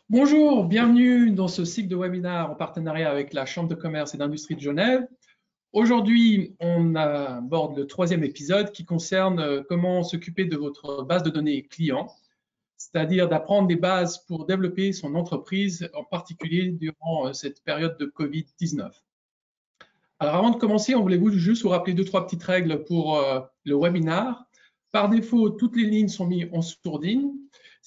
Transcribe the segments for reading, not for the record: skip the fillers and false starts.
Bonjour, bienvenue dans ce cycle de webinaire en partenariat avec la Chambre de commerce et d'industrie de Genève. Aujourd'hui, on aborde le troisième épisode qui concerne comment s'occuper de votre base de données clients, c'est-à-dire d'apprendre des bases pour développer son entreprise, en particulier durant cette période de Covid-19. Alors avant de commencer, on voulait juste vous rappeler deux, trois petites règles pour le webinaire. Par défaut, toutes les lignes sont mises en sourdine.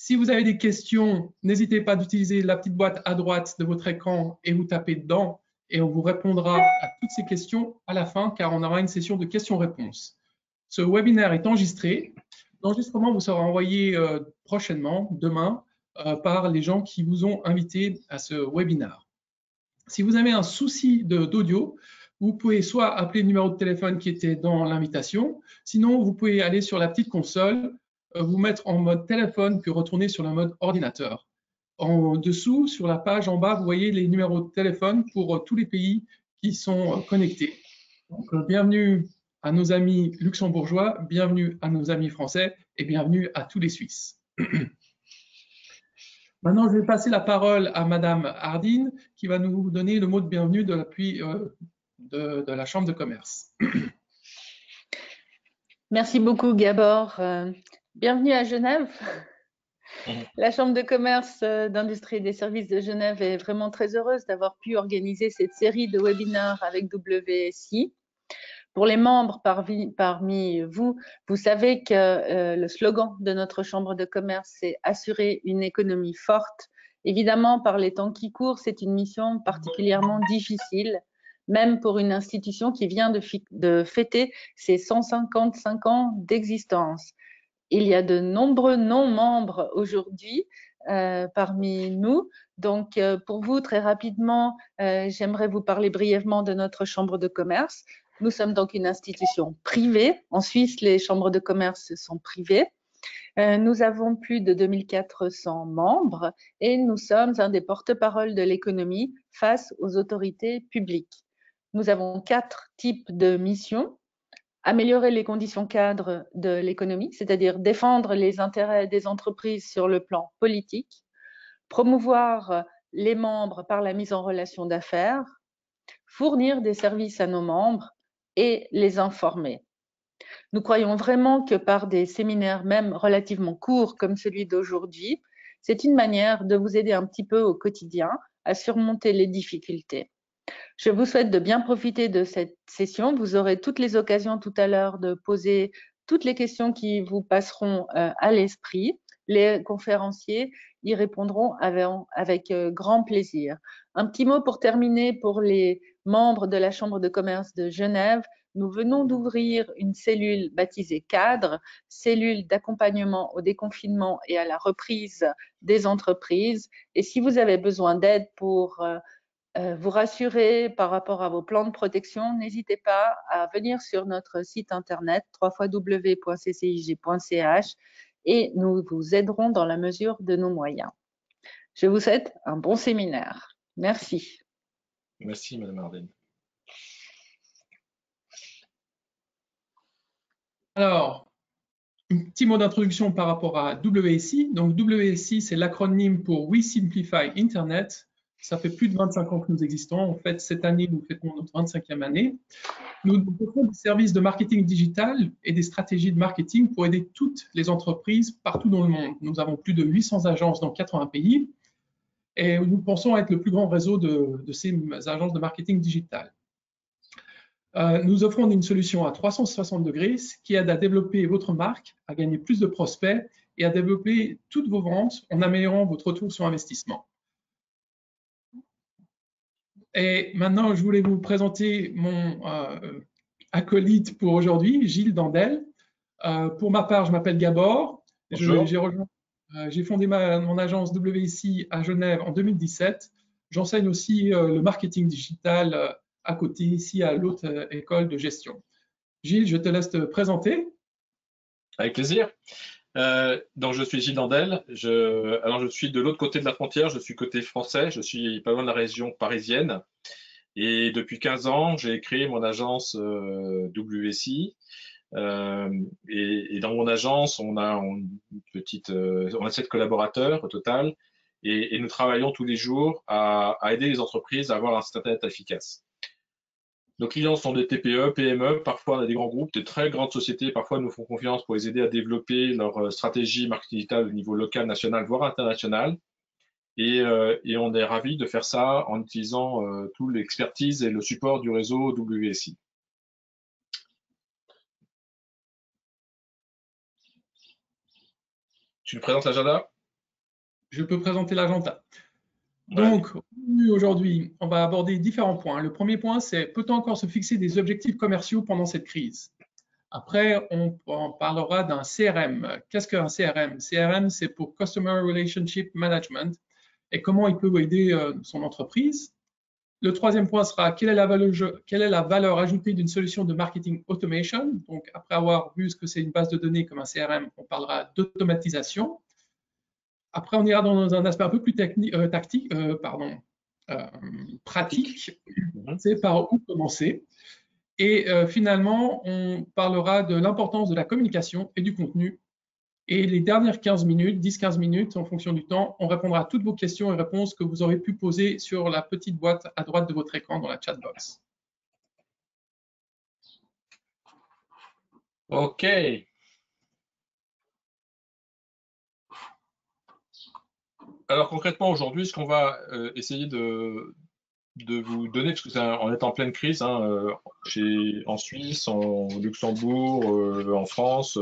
Si vous avez des questions, n'hésitez pas d'utiliser la petite boîte à droite de votre écran et vous tapez dedans et on vous répondra à toutes ces questions à la fin car on aura une session de questions-réponses. Ce webinaire est enregistré. L'enregistrement vous sera envoyé prochainement, demain, par les gens qui vous ont invité à ce webinaire. Si vous avez un souci d'audio, vous pouvez soit appeler le numéro de téléphone qui était dans l'invitation, sinon vous pouvez aller sur la petite console, vous mettre en mode téléphone puis retourner sur le mode ordinateur. En dessous, sur la page en bas, vous voyez les numéros de téléphone pour tous les pays qui sont connectés. Donc, bienvenue à nos amis luxembourgeois, bienvenue à nos amis français et bienvenue à tous les Suisses. Maintenant, je vais passer la parole à Madame Hardin qui va nous donner le mot de bienvenue de l'appui de la Chambre de commerce. Merci beaucoup, Gabor. Bienvenue à Genève. La Chambre de commerce, d'industrie et des services de Genève est vraiment très heureuse d'avoir pu organiser cette série de webinaires avec WSI. Pour les membres parmi vous, vous savez que le slogan de notre Chambre de commerce, c'est « Assurer une économie forte ». Évidemment, par les temps qui courent, c'est une mission particulièrement difficile, même pour une institution qui vient de fêter ses 155 ans d'existence. Il y a de nombreux non-membres aujourd'hui parmi nous. Donc, pour vous, très rapidement, j'aimerais vous parler brièvement de notre Chambre de commerce. Nous sommes donc une institution privée. En Suisse, les chambres de commerce sont privées. Nous avons plus de 2400 membres et nous sommes un des porte-parole de l'économie face aux autorités publiques. Nous avons 4 types de missions. Améliorer les conditions cadres de l'économie, c'est-à-dire défendre les intérêts des entreprises sur le plan politique, promouvoir les membres par la mise en relation d'affaires, fournir des services à nos membres et les informer. Nous croyons vraiment que par des séminaires même relativement courts comme celui d'aujourd'hui, c'est une manière de vous aider un petit peu au quotidien à surmonter les difficultés. Je vous souhaite de bien profiter de cette session. Vous aurez toutes les occasions tout à l'heure de poser toutes les questions qui vous passeront à l'esprit. Les conférenciers y répondront avec grand plaisir. Un petit mot pour terminer pour les membres de la Chambre de commerce de Genève. Nous venons d'ouvrir une cellule baptisée Cadre, cellule d'accompagnement au déconfinement et à la reprise des entreprises. Et si vous avez besoin d'aide pour vous rassurer par rapport à vos plans de protection, n'hésitez pas à venir sur notre site internet www.ccijg.ch et nous vous aiderons dans la mesure de nos moyens. Je vous souhaite un bon séminaire. Merci. Merci, Madame Hardin. Alors, un petit mot d'introduction par rapport à WSI. Donc, WSI, c'est l'acronyme pour We Simplify Internet. Ça fait plus de 25 ans que nous existons. En fait, cette année, nous fêtons notre 25e année. Nous offrons des services de marketing digital et des stratégies de marketing pour aider toutes les entreprises partout dans le monde. Nous avons plus de 800 agences dans 80 pays et nous pensons être le plus grand réseau de ces agences de marketing digital. Nous offrons une solution à 360 degrés qui aide à développer votre marque, à gagner plus de prospects et à développer toutes vos ventes en améliorant votre retour sur investissement. Et maintenant, je voulais vous présenter mon acolyte pour aujourd'hui, Gilles Dandel. Pour ma part, je m'appelle Gabor. J'ai fondé mon agence WSI à Genève en 2017. J'enseigne aussi le marketing digital à côté, ici à l'autre école de gestion. Gilles, je te laisse te présenter. Avec plaisir. Donc, je suis Gilles Dandel. Alors, je suis de l'autre côté de la frontière. Je suis côté français. Je suis pas loin de la région parisienne. Et depuis 15 ans, j'ai créé mon agence WSI. Et dans mon agence, on a 7 collaborateurs au total. et nous travaillons tous les jours à aider les entreprises à avoir un site internet efficace. Nos clients sont des TPE, PME, parfois on a des grands groupes, des très grandes sociétés, parfois nous font confiance pour les aider à développer leur stratégie marketing digital au niveau local, national, voire international. Et on est ravis de faire ça en utilisant toute l'expertise et le support du réseau WSI. Tu nous présentes l'agenda? Je peux présenter l'agenda. Donc, aujourd'hui, on va aborder différents points. Le premier point, c'est peut-on encore se fixer des objectifs commerciaux pendant cette crise? Après, on parlera d'un CRM. Qu'est-ce qu'un CRM? CRM, c'est pour Customer Relationship Management et comment il peut aider son entreprise. Le troisième point sera quelle est la valeur ajoutée d'une solution de marketing automation. Donc, après avoir vu ce que c'est une base de données comme un CRM, on parlera d'automatisation. Après, on ira dans un aspect un peu plus pratique, c'est par où commencer. Et finalement, on parlera de l'importance de la communication et du contenu. Et les dernières 15 minutes, 10-15 minutes, en fonction du temps, on répondra à toutes vos questions et réponses que vous aurez pu poser sur la petite boîte à droite de votre écran dans la chat box. OK. Alors concrètement, aujourd'hui, ce qu'on va essayer de vous donner, parce que on est en pleine crise, hein, en Suisse, en Luxembourg, en France,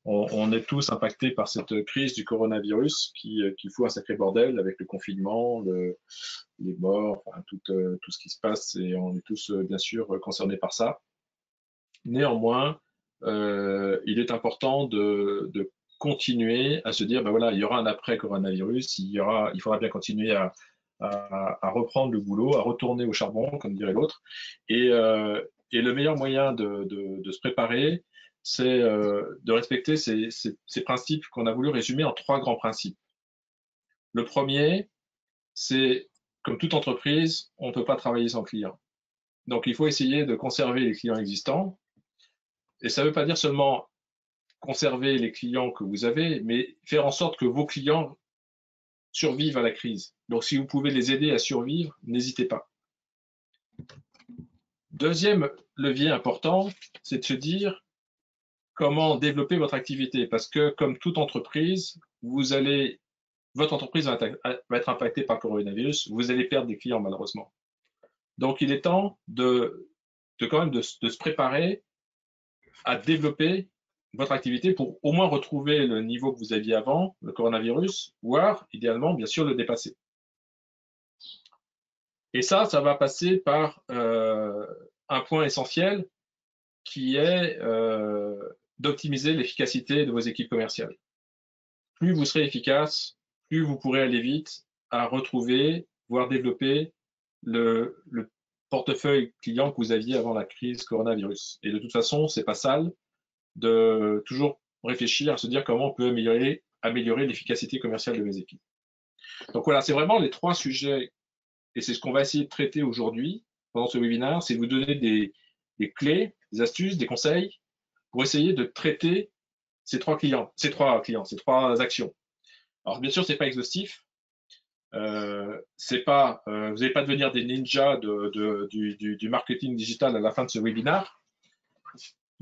on est tous impactés par cette crise du coronavirus qui fout un sacré bordel avec le confinement, les morts, enfin, tout ce qui se passe, et on est tous bien sûr concernés par ça. Néanmoins, il est important de continuer à se dire, ben voilà, il y aura un après coronavirus, il faudra bien continuer à reprendre le boulot, à retourner au charbon, comme dirait l'autre. Et le meilleur moyen de se préparer, c'est de respecter ces principes qu'on a voulu résumer en 3 grands principes. Le premier, c'est, comme toute entreprise, on ne peut pas travailler sans clients. Donc, il faut essayer de conserver les clients existants. Et ça ne veut pas dire seulement conserver les clients que vous avez, mais faire en sorte que vos clients survivent à la crise. Donc, si vous pouvez les aider à survivre, n'hésitez pas. Deuxième levier important, c'est de se dire comment développer votre activité. Parce que, comme toute entreprise, votre entreprise va être impactée par le coronavirus, vous allez perdre des clients, malheureusement. Donc, il est temps quand même de se préparer à développer votre activité pour au moins retrouver le niveau que vous aviez avant le coronavirus, voire idéalement, bien sûr, le dépasser. Et ça va passer par un point essentiel qui est d'optimiser l'efficacité de vos équipes commerciales. Plus vous serez efficace, plus vous pourrez aller vite à retrouver, voire développer le portefeuille client que vous aviez avant la crise coronavirus. Et de toute façon, c'est pas sale de toujours réfléchir à se dire comment on peut améliorer l'efficacité commerciale de mes équipes. Donc voilà, c'est vraiment les 3 sujets, et c'est ce qu'on va essayer de traiter aujourd'hui pendant ce webinaire, c'est vous donner des clés, des astuces, des conseils pour essayer de traiter ces 3 actions. Alors bien sûr, c'est pas exhaustif. Vous n'allez pas devenir des ninjas du marketing digital à la fin de ce webinaire.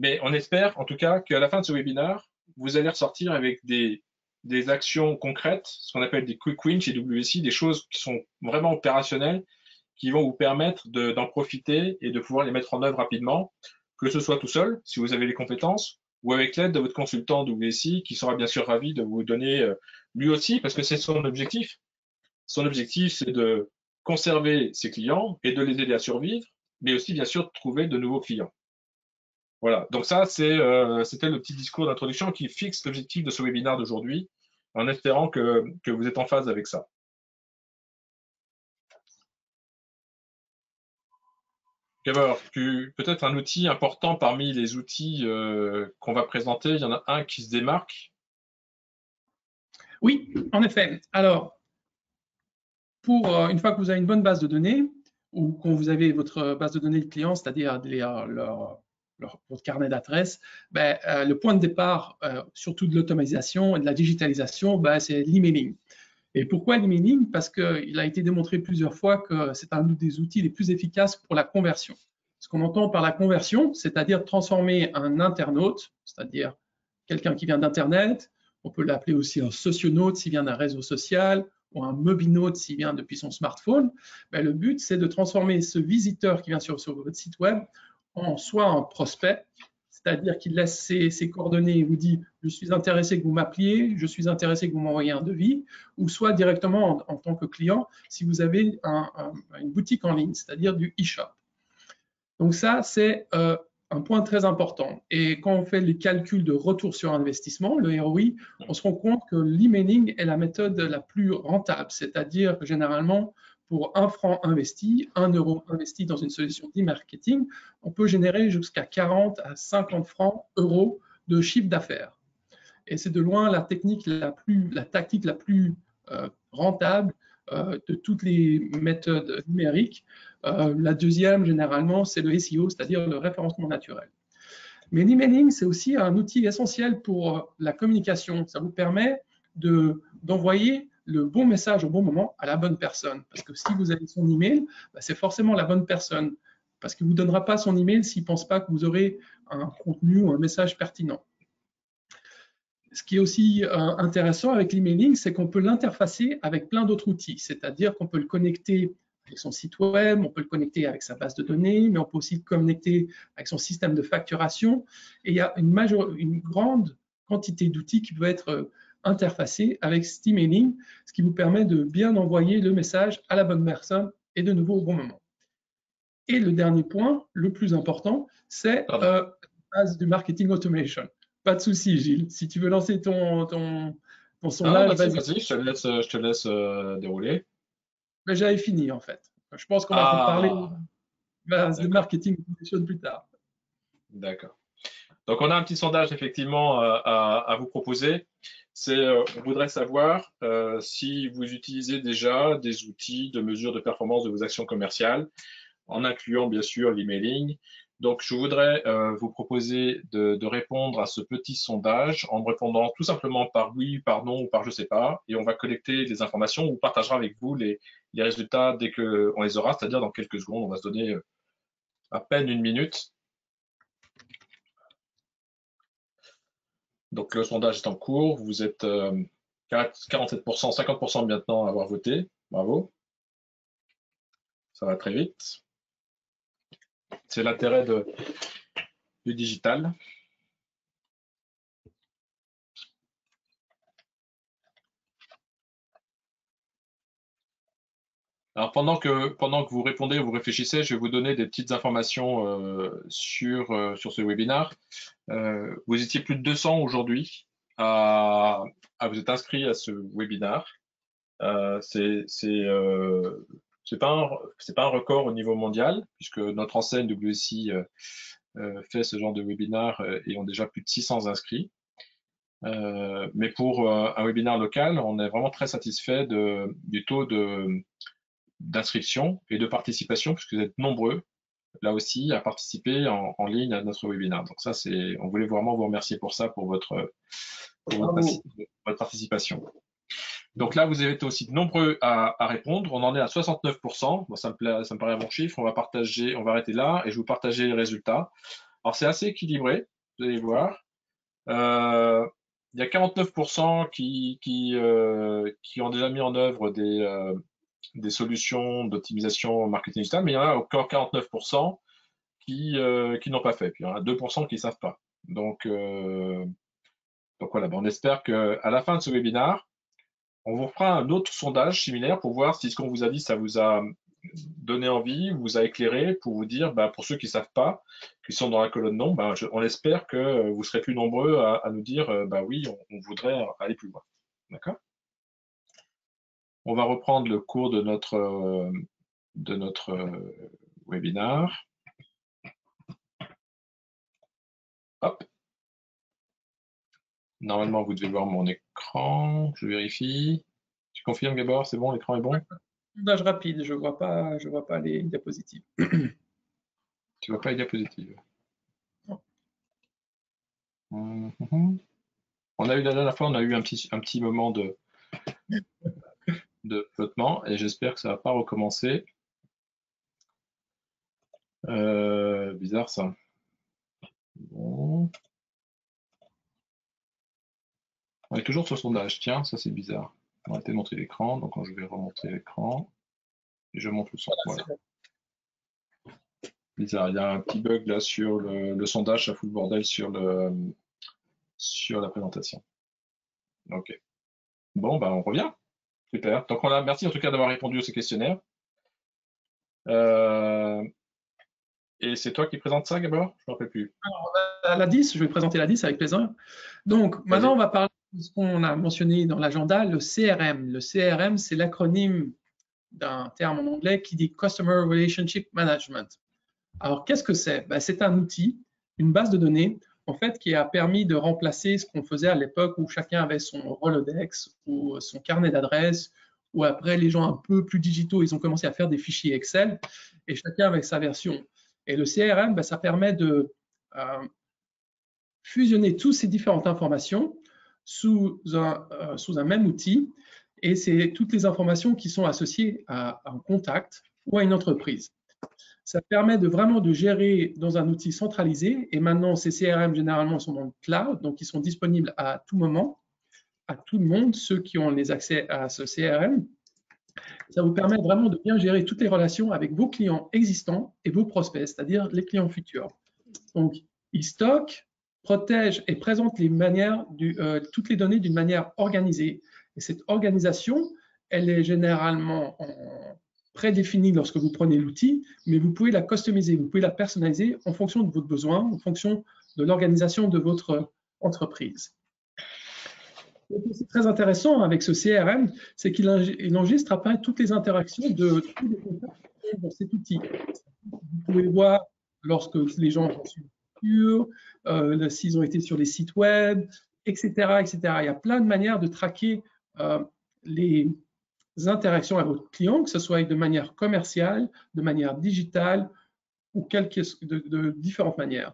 Mais on espère en tout cas qu'à la fin de ce webinaire, vous allez ressortir avec des actions concrètes, ce qu'on appelle des quick wins chez WSI, des choses qui sont vraiment opérationnelles, qui vont vous permettre d'en profiter et de pouvoir les mettre en œuvre rapidement, que ce soit tout seul, si vous avez les compétences, ou avec l'aide de votre consultant WSI, qui sera bien sûr ravi de vous donner lui aussi, parce que c'est son objectif. Son objectif, c'est de conserver ses clients et de les aider à survivre, mais aussi bien sûr de trouver de nouveaux clients. Voilà, donc ça, c'était le petit discours d'introduction qui fixe l'objectif de ce webinaire d'aujourd'hui, en espérant que vous êtes en phase avec ça. Gabor, peut-être un outil important parmi les outils qu'on va présenter, il y en a un qui se démarque. Oui, en effet. Alors, pour une fois que vous avez une bonne base de données, ou quand vous avez votre base de données de clients, c'est-à-dire votre carnet d'adresses, le point de départ, surtout de l'automatisation et de la digitalisation, c'est l'emailing. Et pourquoi l'emailing? Parce qu'il a été démontré plusieurs fois que c'est un des outils les plus efficaces pour la conversion. Ce qu'on entend par la conversion, c'est-à-dire transformer un internaute, c'est-à-dire quelqu'un qui vient d'Internet, on peut l'appeler aussi un socionaute s'il vient d'un réseau social, ou un mobinaute s'il vient depuis son smartphone. Ben, le but, c'est de transformer ce visiteur qui vient sur votre site web en soit un prospect, c'est-à-dire qu'il laisse ses coordonnées et vous dit « je suis intéressé que vous m'appeliez, je suis intéressé que vous m'envoyiez un devis », ou soit directement en tant que client si vous avez une boutique en ligne, c'est-à-dire du e-shop. Donc ça, c'est un point très important. Et quand on fait les calculs de retour sur investissement, le ROI, on se rend compte que l'emailing est la méthode la plus rentable, c'est-à-dire que généralement, pour 1 franc investi, 1 euro investi dans une solution d'e-marketing, on peut générer jusqu'à 40 à 50 francs euros de chiffre d'affaires. Et c'est de loin la tactique la plus rentable de toutes les méthodes numériques. La deuxième, généralement, c'est le SEO, c'est-à-dire le référencement naturel. Mais l'emailing, c'est aussi un outil essentiel pour la communication. Ça vous permet d'envoyer le bon message au bon moment à la bonne personne. Parce que si vous avez son email, c'est forcément la bonne personne. Parce qu'il ne vous donnera pas son email s'il ne pense pas que vous aurez un contenu ou un message pertinent. Ce qui est aussi intéressant avec l'emailing, c'est qu'on peut l'interfacer avec plein d'autres outils. C'est-à-dire qu'on peut le connecter avec son site web, on peut le connecter avec sa base de données, mais on peut aussi le connecter avec son système de facturation. Et il y a une grande quantité d'outils qui peuvent être interfacés avec cet emailing, ce qui vous permet de bien envoyer le message à la bonne personne et de nouveau au bon moment. Et le dernier point, le plus important, c'est la base du marketing automation. Pas de souci, Gilles. Si tu veux lancer ton sondage, vas-y, je te laisse dérouler. Mais j'avais fini, en fait. Je pense qu'on va parler de marketing automation plus tard. D'accord. Donc, on a un petit sondage, effectivement, à vous proposer. On voudrait savoir si vous utilisez déjà des outils de mesure de performance de vos actions commerciales, en incluant, bien sûr, l'emailing. Donc, je voudrais vous proposer de répondre à ce petit sondage en me répondant tout simplement par oui, par non ou par je sais pas. Et on va collecter des informations. On partagera avec vous les résultats dès qu'on les aura, c'est-à-dire dans quelques secondes. On va se donner à peine 1 minute. Donc, le sondage est en cours. Vous êtes 47%, 50% maintenant à avoir voté. Bravo. Ça va très vite. C'est l'intérêt du digital. Alors, pendant que vous répondez, vous réfléchissez, je vais vous donner des petites informations sur ce webinaire. Vous étiez plus de 200 aujourd'hui à vous être inscrits à ce webinaire. C'est pas un record au niveau mondial, puisque notre enseigne WSI fait ce genre de webinaire et ont déjà plus de 600 inscrits. Mais pour un webinaire local, on est vraiment très satisfait du taux d'inscription et de participation, puisque vous êtes nombreux, là aussi, à participer en ligne à notre webinaire. Donc ça, on voulait vraiment vous remercier pour ça, pour votre participation. Donc là, vous avez été aussi nombreux à répondre. On en est à 69%. Bon, ça me paraît un bon chiffre. On va arrêter là et je vais vous partager les résultats. Alors, c'est assez équilibré, vous allez voir. Il y a 49% qui ont déjà mis en œuvre des solutions d'optimisation marketing digital, mais il y en a encore 49% qui n'ont pas fait. Puis il y en a 2% qui ne savent pas. Donc voilà, on espère qu'à la fin de ce webinaire, on vous fera un autre sondage similaire pour voir si ce qu'on vous a dit, ça vous a donné envie, vous a éclairé, pour vous dire, pour ceux qui ne savent pas, qui sont dans la colonne non, on espère que vous serez plus nombreux à nous dire, oui, on voudrait aller plus loin. D'accord ? On va reprendre le cours de notre webinaire. Hop. Normalement, vous devez voir mon écran. Je vérifie. Tu confirmes, Gabor? C'est bon, l'écran est bon? Sondage rapide, je vois pas les diapositives. Tu vois pas les diapositives? Non. On a eu la dernière fois, on a eu un petit moment de de flottement et j'espère que ça ne va pas recommencer. Bizarre ça. Bon. On est toujours sur le sondage. Tiens, ça c'est bizarre. On va arrêter de montrer l'écran. Donc je vais remontrer l'écran. Et je montre le son. Voilà. Bizarre. Il y a un petit bug là sur le sondage. Ça fout le bordel sur la présentation. Ok. Bon, on revient. Super. Donc merci en tout cas d'avoir répondu à ce questionnaire. Et c'est toi qui présente ça, Gabor? Je ne me rappelle plus. Alors, la 10, je vais présenter la 10 avec plaisir. Donc, maintenant, on va parler de ce qu'on a mentionné dans l'agenda, le CRM. Le CRM, c'est l'acronyme d'un terme en anglais qui dit Customer Relationship Management. Alors, qu'est-ce que c'est? C'est un outil, une base de données, en fait, qui a permis de remplacer ce qu'on faisait à l'époque où chacun avait son Rolodex ou son carnet d'adresses, ou après, les gens un peu plus digitaux, ils ont commencé à faire des fichiers Excel, et chacun avec sa version. Et le CRM, ça permet de fusionner toutes ces différentes informations sous un même outil, et c'est toutes les informations qui sont associées à un contact ou à une entreprise. Ça permet vraiment de gérer dans un outil centralisé, et maintenant ces CRM généralement sont dans le cloud, donc ils sont disponibles à tout moment, à tout le monde, ceux qui ont les accès à ce CRM. Ça vous permet vraiment de bien gérer toutes les relations avec vos clients existants et vos prospects, c'est-à-dire les clients futurs. Donc, ils stockent, protègent et présentent toutes les données d'une manière organisée. Et cette organisation, elle est généralement prédéfinie lorsque vous prenez l'outil, mais vous pouvez la customiser, vous pouvez la personnaliser en fonction de votre besoin, en fonction de l'organisation de votre entreprise. C'est très intéressant avec ce CRM, c'est qu'il enregistre après toutes les interactions de tous les contacts dans cet outil. Vous pouvez voir lorsque les gens sont sur s'ils ont été sur les sites web, etc., etc. Il y a plein de manières de traquer les interactions avec votre client, que ce soit de manière commerciale, de manière digitale ou de différentes manières.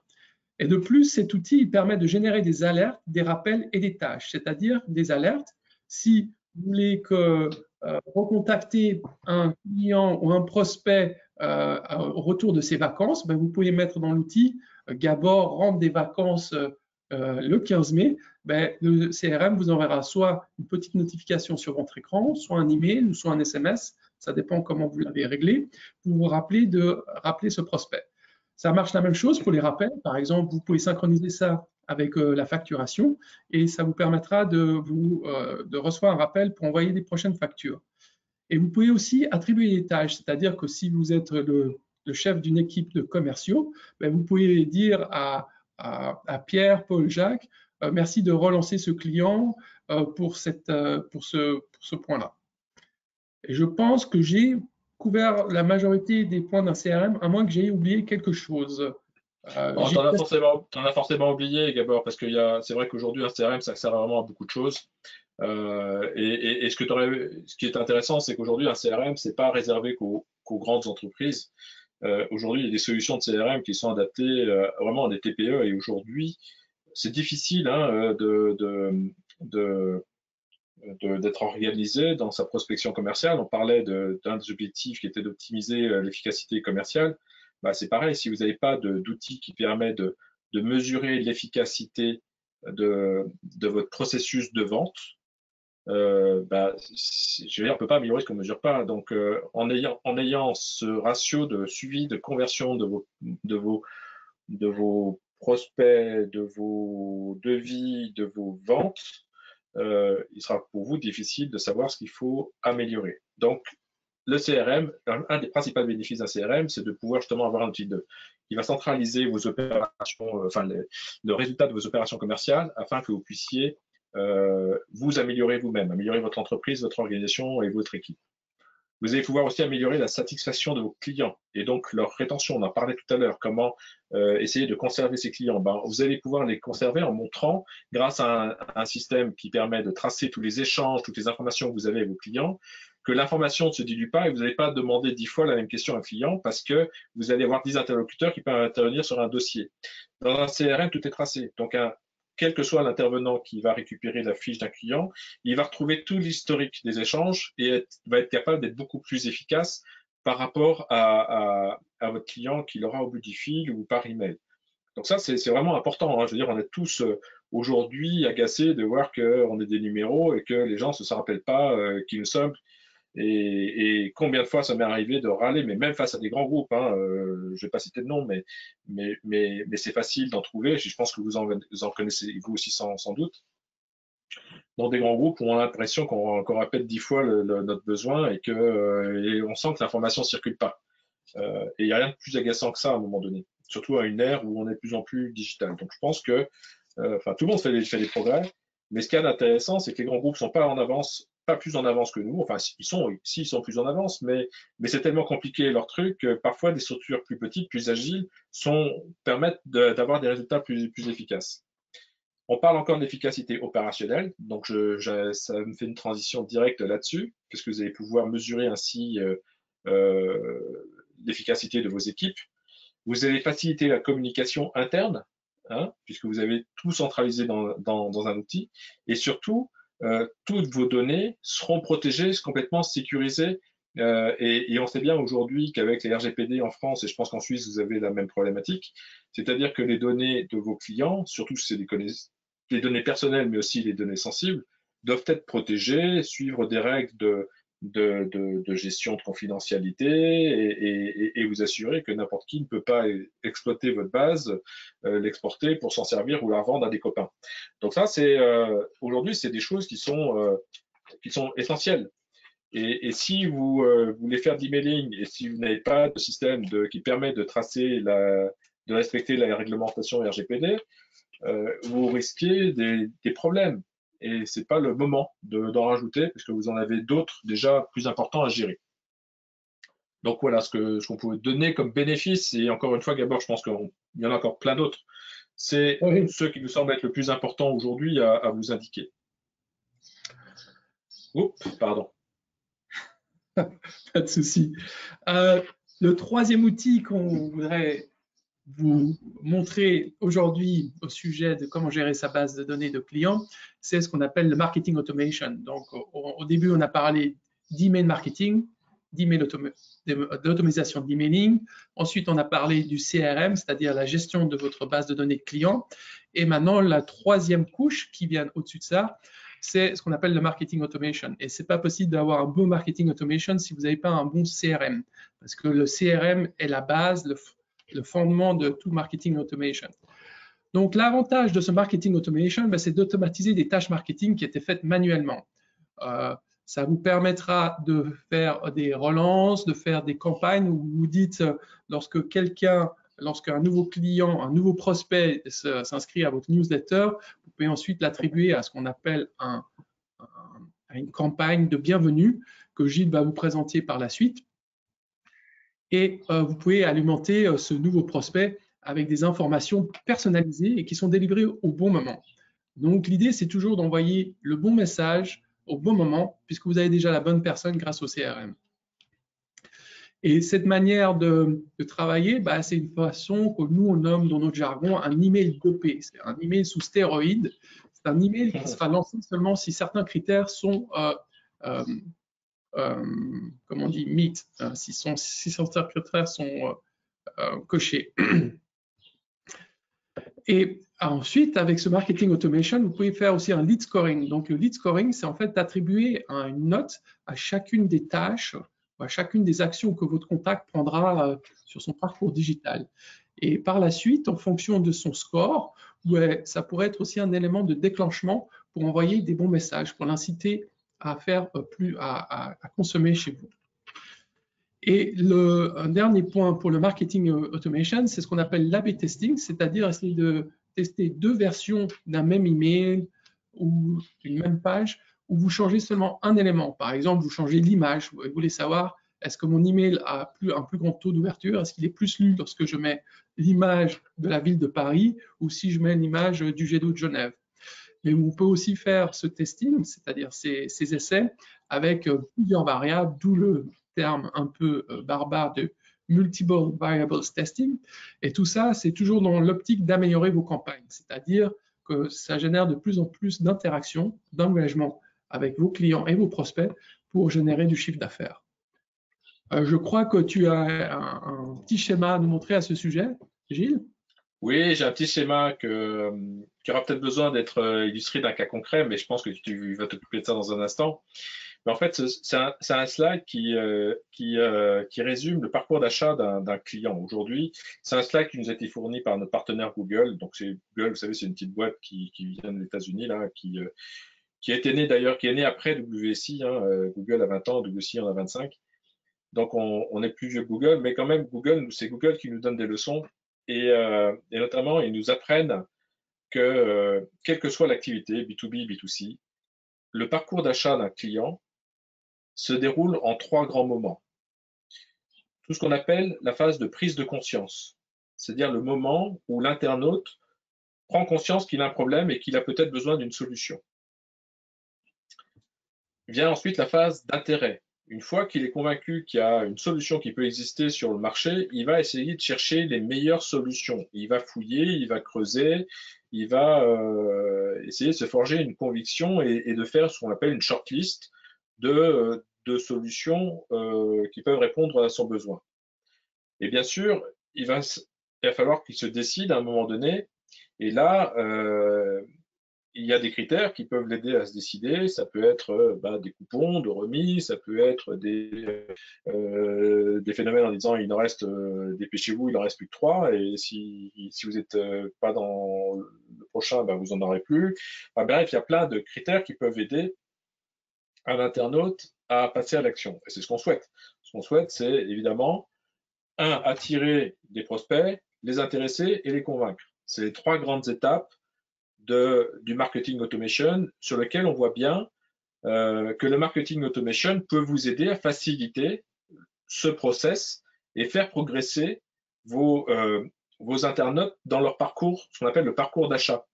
Et de plus, cet outil il permet de générer des alertes, des rappels et des tâches, c'est-à-dire des alertes. Si vous voulez recontacter un client ou un prospect au retour de ses vacances, vous pouvez mettre dans l'outil Gabor rentre des vacances le 15 mai. Le CRM vous enverra soit une petite notification sur votre écran, soit un email ou soit un SMS, ça dépend comment vous l'avez réglé, pour vous rappeler de rappeler ce prospect. Ça marche la même chose pour les rappels. Par exemple, vous pouvez synchroniser ça avec la facturation et ça vous permettra de recevoir un rappel pour envoyer des prochaines factures. Et vous pouvez aussi attribuer des tâches, c'est-à-dire que si vous êtes le chef d'une équipe de commerciaux, vous pouvez dire à Pierre, Paul, Jacques, merci de relancer ce client pour ce point-là. Et je pense que j'ai couvert la majorité des points d'un CRM, à moins que j'ai oublié quelque chose. Tu en as forcément oublié, Gabor, parce que c'est vrai qu'aujourd'hui, un CRM, ça sert vraiment à beaucoup de choses. Et ce qui est intéressant, c'est qu'aujourd'hui, un CRM, c'est pas réservé qu'aux grandes entreprises. Aujourd'hui, il y a des solutions de CRM qui sont adaptées vraiment à des TPE. Et aujourd'hui, c'est difficile d'être organisé dans sa prospection commerciale. On parlait d'un des objectifs qui était d'optimiser l'efficacité commerciale. C'est pareil, si vous n'avez pas d'outils qui permet de mesurer l'efficacité de votre processus de vente, je veux dire, on ne peut pas améliorer ce qu'on ne mesure pas. Donc, en ayant ce ratio de suivi, de conversion de vos prospects, de vos devis, de vos ventes, il sera pour vous difficile de savoir ce qu'il faut améliorer. Donc, le CRM, un des principaux bénéfices d'un CRM, c'est de pouvoir justement avoir un outil qui va centraliser vos opérations, le résultat de vos opérations commerciales afin que vous puissiez vous améliorer vous-même, améliorer votre entreprise, votre organisation et votre équipe. Vous allez pouvoir aussi améliorer la satisfaction de vos clients et donc leur rétention. On en parlait tout à l'heure, comment essayer de conserver ces clients. Vous allez pouvoir les conserver en montrant, grâce à un système qui permet de tracer tous les échanges, toutes les informations que vous avez avec vos clients, que l'information ne se dilue pas et vous n'allez pas demander 10 fois la même question à un client parce que vous allez avoir 10 interlocuteurs qui peuvent intervenir sur un dossier. Dans un CRM, tout est tracé. Donc, quel que soit l'intervenant qui va récupérer la fiche d'un client, il va retrouver tout l'historique des échanges et va être capable d'être beaucoup plus efficace par rapport à votre client qu'il aura au bout du fil ou par email. Donc ça, c'est vraiment important, hein. Je veux dire, on est tous aujourd'hui agacés de voir qu'on est des numéros et que les gens ne se rappellent pas qui nous sommes. Et combien de fois ça m'est arrivé de râler, mais même face à des grands groupes, hein, je ne vais pas citer de nom, mais c'est facile d'en trouver. Je pense que vous en connaissez vous aussi sans doute. Dans des grands groupes où on a l'impression qu'on répète 10 fois notre besoin et on sent que l'information ne circule pas. Et il n'y a rien de plus agaçant que ça à un moment donné, surtout à une ère où on est de plus en plus digital. Donc je pense que tout le monde fait des progrès, mais ce qui est intéressant, c'est que les grands groupes ne sont pas en avance, pas plus en avance que nous. Enfin, ils sont plus en avance, mais c'est tellement compliqué leur truc que parfois des structures plus petites, plus agiles, permettent d'avoir des résultats plus efficaces. On parle encore d'efficacité opérationnelle, donc ça me fait une transition directe là-dessus, puisque vous allez pouvoir mesurer ainsi l'efficacité de vos équipes. Vous allez faciliter la communication interne, hein, puisque vous avez tout centralisé dans un outil, et surtout, toutes vos données seront protégées, complètement sécurisées, et on sait bien aujourd'hui qu'avec les RGPD en France, et je pense qu'en Suisse, vous avez la même problématique, c'est-à-dire que les données de vos clients, surtout si c'est des données personnelles, mais aussi les données sensibles, doivent être protégées, suivre des règles de gestion de confidentialité et vous assurer que n'importe qui ne peut pas exploiter votre base, l'exporter pour s'en servir ou la revendre à des copains. Donc ça, aujourd'hui, c'est des choses qui sont essentielles. Et si vous voulez faire de l'emailing et si vous n'avez pas de système qui permet de tracer, de respecter la réglementation RGPD, vous risquez des problèmes. Et ce n'est pas le moment d'en rajouter, puisque vous en avez d'autres déjà plus importants à gérer. Donc voilà ce qu'on pouvait donner comme bénéfice. Et encore une fois, Gabor, je pense qu'il y en a encore plein d'autres. C'est ce qui nous semble être le plus important aujourd'hui à vous indiquer. Oups, pardon. Pas de souci. Le troisième outil qu'on voudrait vous montrer aujourd'hui au sujet de comment gérer sa base de données de clients, c'est ce qu'on appelle le marketing automation. Donc, au début, on a parlé d'email marketing, d'automatisation d'emailing. Ensuite, on a parlé du CRM, c'est-à-dire la gestion de votre base de données clients. Et maintenant, la troisième couche qui vient au-dessus de ça, c'est ce qu'on appelle le marketing automation. Et c'est pas possible d'avoir un bon marketing automation si vous n'avez pas un bon CRM, parce que le CRM est la base, le fondement de tout marketing automation. Donc, l'avantage de ce marketing automation, c'est d'automatiser des tâches marketing qui étaient faites manuellement. Ça vous permettra de faire des relances, de faire des campagnes où vous dites, lorsqu'un nouveau client, un nouveau prospect s'inscrit à votre newsletter, vous pouvez ensuite l'attribuer à ce qu'on appelle une campagne de bienvenue que Gilles va vous présenter par la suite. Et vous pouvez alimenter ce nouveau prospect avec des informations personnalisées et qui sont délivrées au bon moment. Donc, l'idée, c'est toujours d'envoyer le bon message au bon moment, puisque vous avez déjà la bonne personne grâce au CRM. Et cette manière de travailler, c'est une façon que nous, on nomme dans notre jargon un email dopé. C'est un email sous stéroïde. C'est un email qui sera lancé seulement si certains critères sont comment on dit, meet, si certains critères sont cochés. Et ensuite, avec ce marketing automation, vous pouvez faire aussi un lead scoring. Donc, le lead scoring, c'est en fait d'attribuer une note à chacune des tâches, à chacune des actions que votre contact prendra sur son parcours digital. Et par la suite, en fonction de son score, ça pourrait être aussi un élément de déclenchement pour envoyer des bons messages, pour l'inciter à faire à consommer chez vous. Et un dernier point pour le marketing automation, c'est ce qu'on appelle l'A/B testing, c'est-à-dire essayer de tester deux versions d'un même email ou une même page où vous changez seulement un élément. Par exemple, vous changez l'image. Vous voulez savoir, est-ce que mon email a un plus grand taux d'ouverture? Est-ce qu'il est plus lu lorsque je mets l'image de la ville de Paris ou si je mets l'image du jet d'eau de Genève? Mais on peut aussi faire ce testing, c'est-à-dire ces essais avec plusieurs variables, d'où le terme un peu barbare de multiple variables testing. Et tout ça, c'est toujours dans l'optique d'améliorer vos campagnes, c'est-à-dire que ça génère de plus en plus d'interactions, d'engagement avec vos clients et vos prospects pour générer du chiffre d'affaires. Je crois que tu as un petit schéma à nous montrer à ce sujet, Gilles. Oui, j'ai un petit schéma qui aura peut-être besoin d'être illustré d'un cas concret, mais je pense que tu vas t'occuper de ça dans un instant. Mais en fait, c'est un slide qui résume le parcours d'achat d'un client. Aujourd'hui, c'est un slide qui nous a été fourni par notre partenaire Google. Donc, c'est Google, vous savez, c'est une petite boîte qui vient des États-Unis, là, qui a été née d'ailleurs, qui est née après WSI. Google a 20 ans, WSI en a 25. Donc, on est plus vieux que Google, mais quand même, Google, c'est Google qui nous donne des leçons. Et notamment, ils nous apprennent que, quelle que soit l'activité, B2B, B2C, le parcours d'achat d'un client se déroule en 3 grands moments. Tout ce qu'on appelle la phase de prise de conscience, c'est-à-dire le moment où l'internaute prend conscience qu'il a un problème et qu'il a peut-être besoin d'une solution. Vient ensuite la phase d'intérêt. Une fois qu'il est convaincu qu'il y a une solution qui peut exister sur le marché, il va essayer de chercher les meilleures solutions. Il va fouiller, il va creuser, il va essayer de se forger une conviction et de faire ce qu'on appelle une shortlist de solutions qui peuvent répondre à son besoin. Et bien sûr, il va falloir qu'il se décide à un moment donné. Et là, il y a des critères qui peuvent l'aider à se décider. Ça peut être des coupons de remise, ça peut être des phénomènes en disant il en reste, dépêchez-vous, il en reste plus que 3, et si vous n'êtes pas dans le prochain, vous en aurez plus. Bref, il y a plein de critères qui peuvent aider un internaute à passer à l'action. Et c'est ce qu'on souhaite. Ce qu'on souhaite, c'est évidemment, attirer des prospects, les intéresser et les convaincre. C'est les 3 grandes étapes du marketing automation sur lequel on voit bien que le marketing automation peut vous aider à faciliter ce process et faire progresser vos internautes dans leur parcours, ce qu'on appelle le parcours d'achat.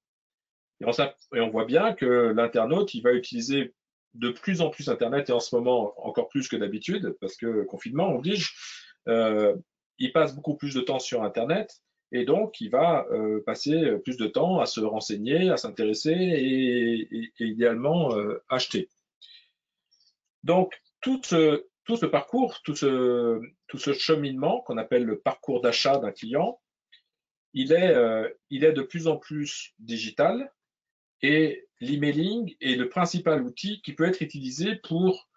Et on voit bien que l'internaute, il va utiliser de plus en plus Internet, et en ce moment encore plus que d'habitude, parce que le confinement oblige, il passe beaucoup plus de temps sur Internet, et donc il va passer plus de temps à se renseigner, à s'intéresser et idéalement acheter. Donc tout ce parcours, tout ce cheminement qu'on appelle le parcours d'achat d'un client, il est de plus en plus digital, et l'emailing est le principal outil qui peut être utilisé pour,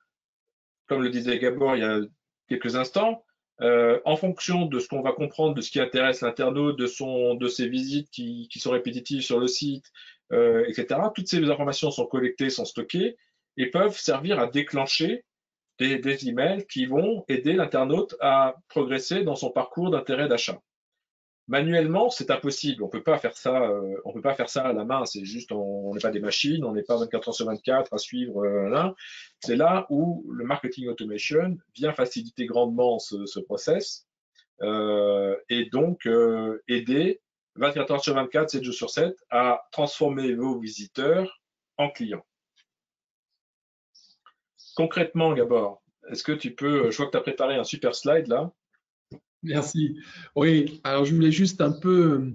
comme le disait Gabor il y a quelques instants, en fonction de ce qu'on va comprendre, de ce qui intéresse l'internaute, de ses visites qui sont répétitives sur le site, etc. Toutes ces informations sont collectées, sont stockées et peuvent servir à déclencher des emails qui vont aider l'internaute à progresser dans son parcours d'intérêt d'achat. Manuellement, c'est impossible. On peut pas faire ça à la main. C'est juste, on n'est pas des machines, on n'est pas 24 heures sur 24 à suivre là. C'est là où le marketing automation vient faciliter grandement ce process et donc aider 24 heures sur 24, 7 jours sur 7 à transformer vos visiteurs en clients. Concrètement, Gabor, est-ce que tu peux, je vois que tu as préparé un super slide là. Merci. Oui, alors je voulais juste un peu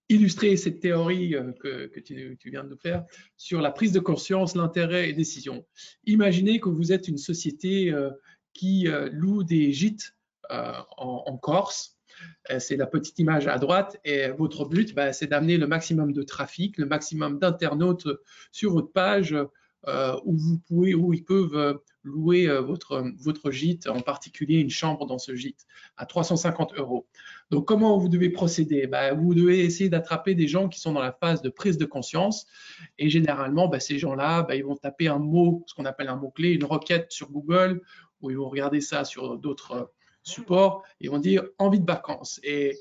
illustrer cette théorie que tu viens de nous faire sur la prise de conscience, l'intérêt et décision. Imaginez que vous êtes une société qui loue des gîtes en Corse. C'est la petite image à droite et votre but, c'est d'amener le maximum de trafic, le maximum d'internautes sur votre page où ils peuvent louer votre gîte, en particulier une chambre dans ce gîte, à 350 €. Donc, comment vous devez procéder? Vous devez essayer d'attraper des gens qui sont dans la phase de prise de conscience. Et généralement, ces gens-là, ils vont taper un mot, ce qu'on appelle un mot-clé, une requête sur Google, ou ils vont regarder ça sur d'autres supports. Ils vont dire « envie de vacances ». Et